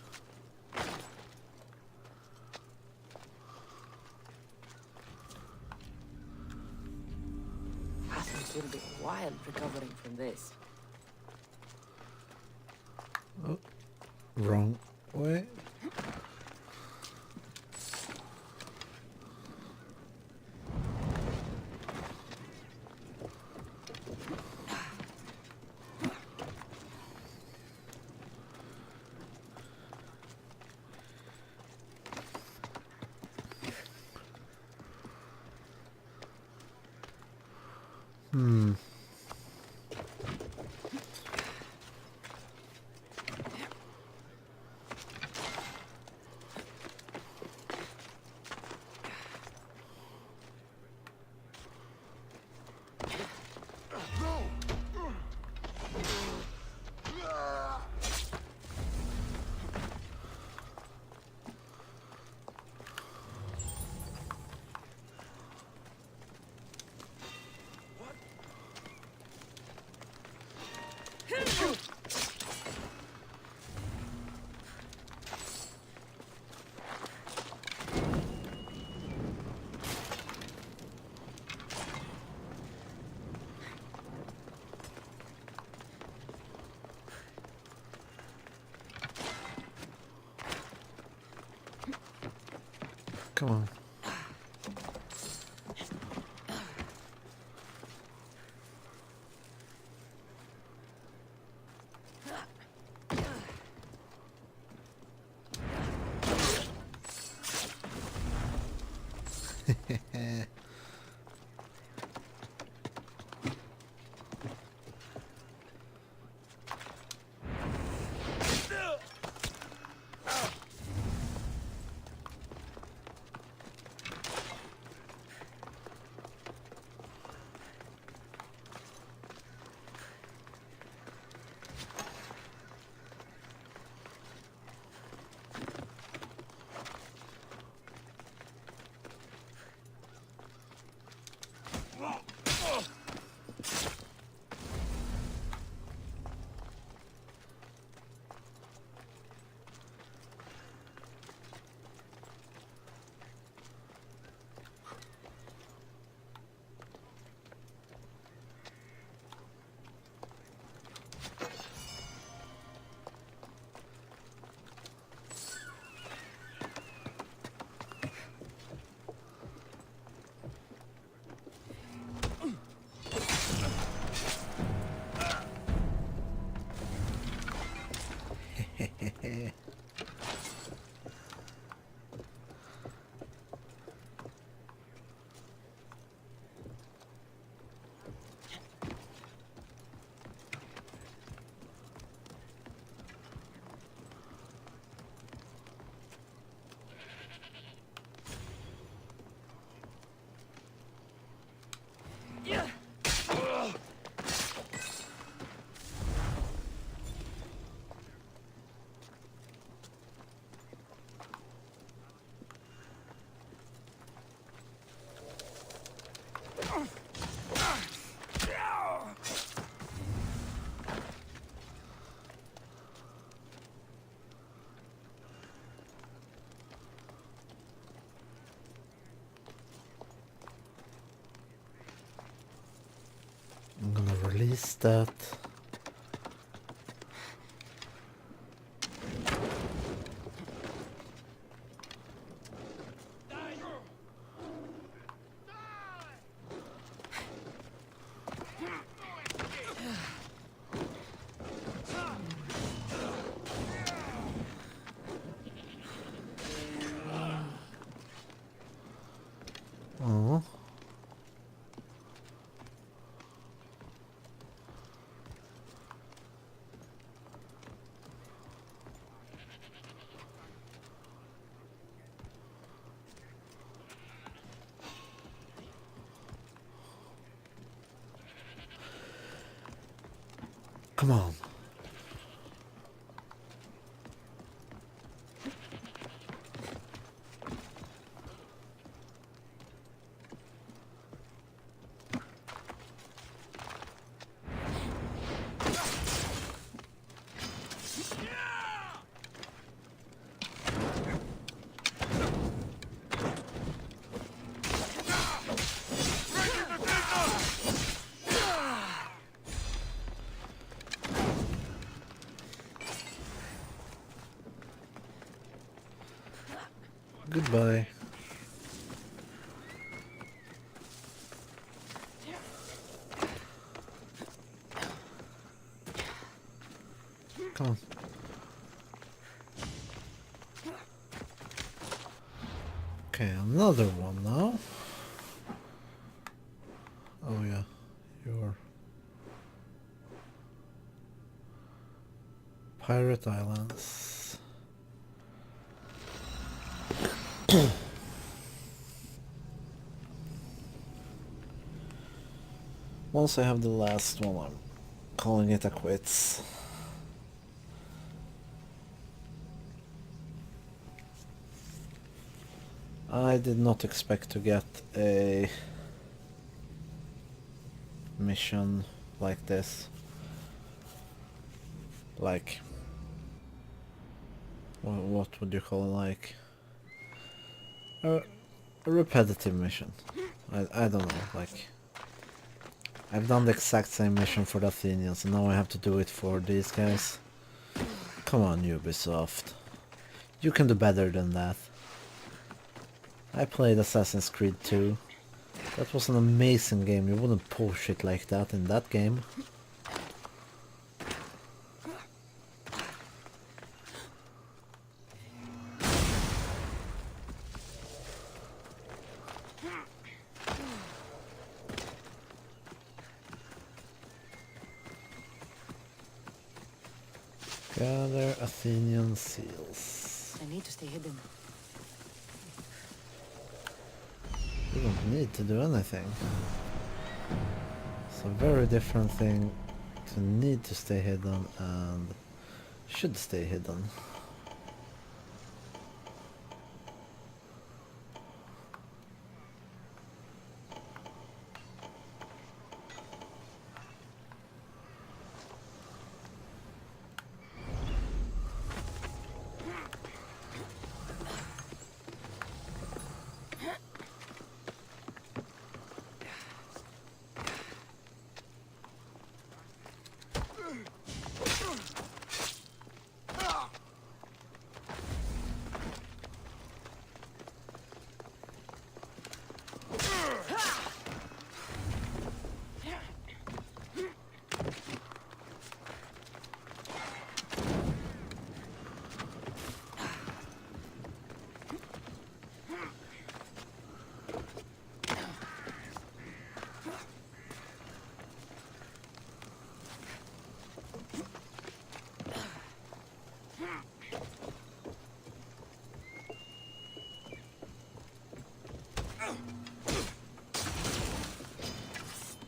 Athens will be wild recovering from this. Oh, wrong way. Come on. I'm gonna release that. Oh. Come on. Goodbye. Come on. Okay, another one now. Oh yeah, you're Pirate Islands. Once I have the last one, I'm calling it a quits. I did not expect to get a mission like this. Like, what would you call it, like a repetitive mission. I don't know, like I've done the exact same mission for the Athenians and now I have to do it for these guys. Come on, Ubisoft. You can do better than that. I played Assassin's Creed 2. That was an amazing game. You wouldn't pull shit like that in that game. Gather Athenian seals. I need to stay hidden. You don't need to do anything. It's a very different thing to need to stay hidden and should stay hidden.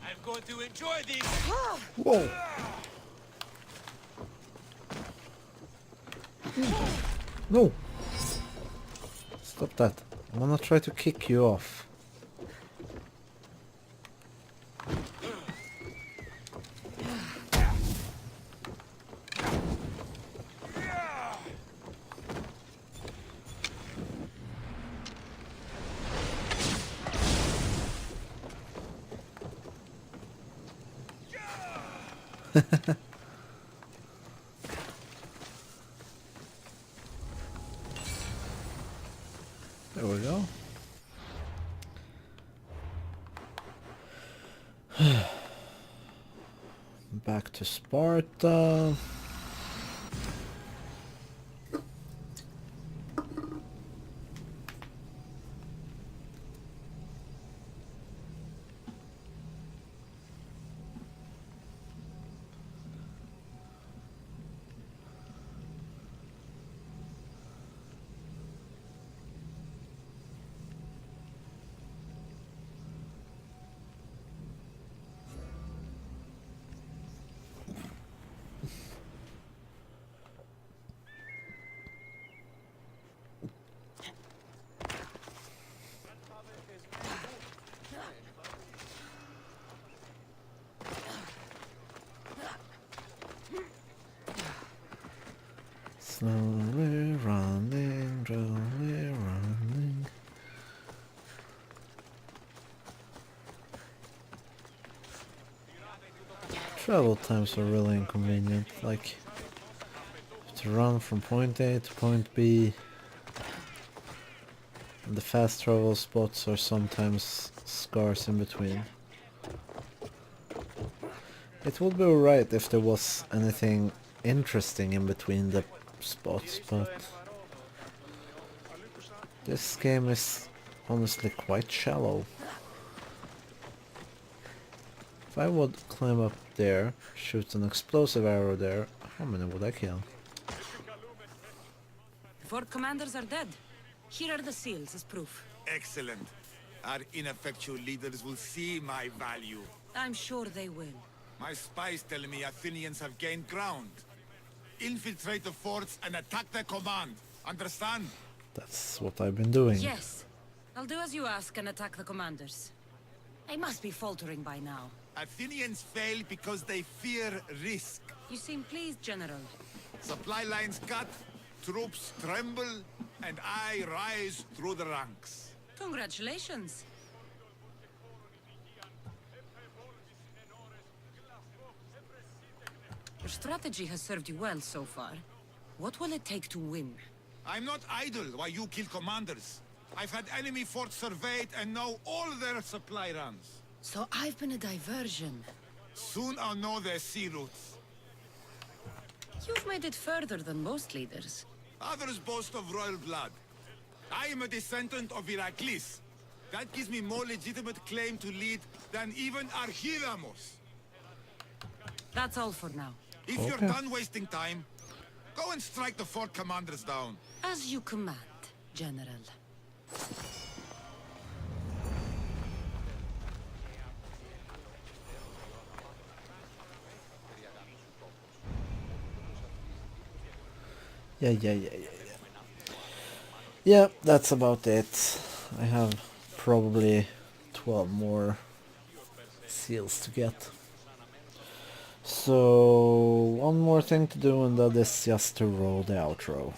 I'm going to enjoy these. Whoa! No! Stop that. I'm gonna try to kick you off. There we go. Back to Sparta. Slowly running, slowly running. Travel times are really inconvenient, like to run from point A to point B. And the fast travel spots are sometimes scarce in between. It would be alright if there was anything interesting in between the spots, but this game is honestly quite shallow. If I would climb up there, shoot an explosive arrow there, how many would I kill? The fort commanders are dead. Here are the seals as proof. Excellent. Our ineffectual leaders will see my value. I'm sure they will. My spies tell me Athenians have gained ground. Infiltrate the forts and attack their command. Understand? That's what I've been doing. Yes. I'll do as you ask and attack the commanders. They must be faltering by now. Athenians fail because they fear risk. You seem pleased, General. Supply lines cut, troops tremble, and I rise through the ranks. Congratulations. Your strategy has served you well so far. What will it take to win? I'm not idle while you kill commanders. I've had enemy forts surveyed and know all their supply runs. So I've been a diversion. Soon I'll know their sea routes. You've made it further than most leaders. Others boast of royal blood. I am a descendant of Heracles. That gives me more legitimate claim to lead than even Archilamos. That's all for now. If you're done wasting time, go and strike the fort commanders down. As you command, General. Yeah. Yeah, that's about it. I have probably 12 more seals to get. So, one more thing to do and that is just to roll the outro.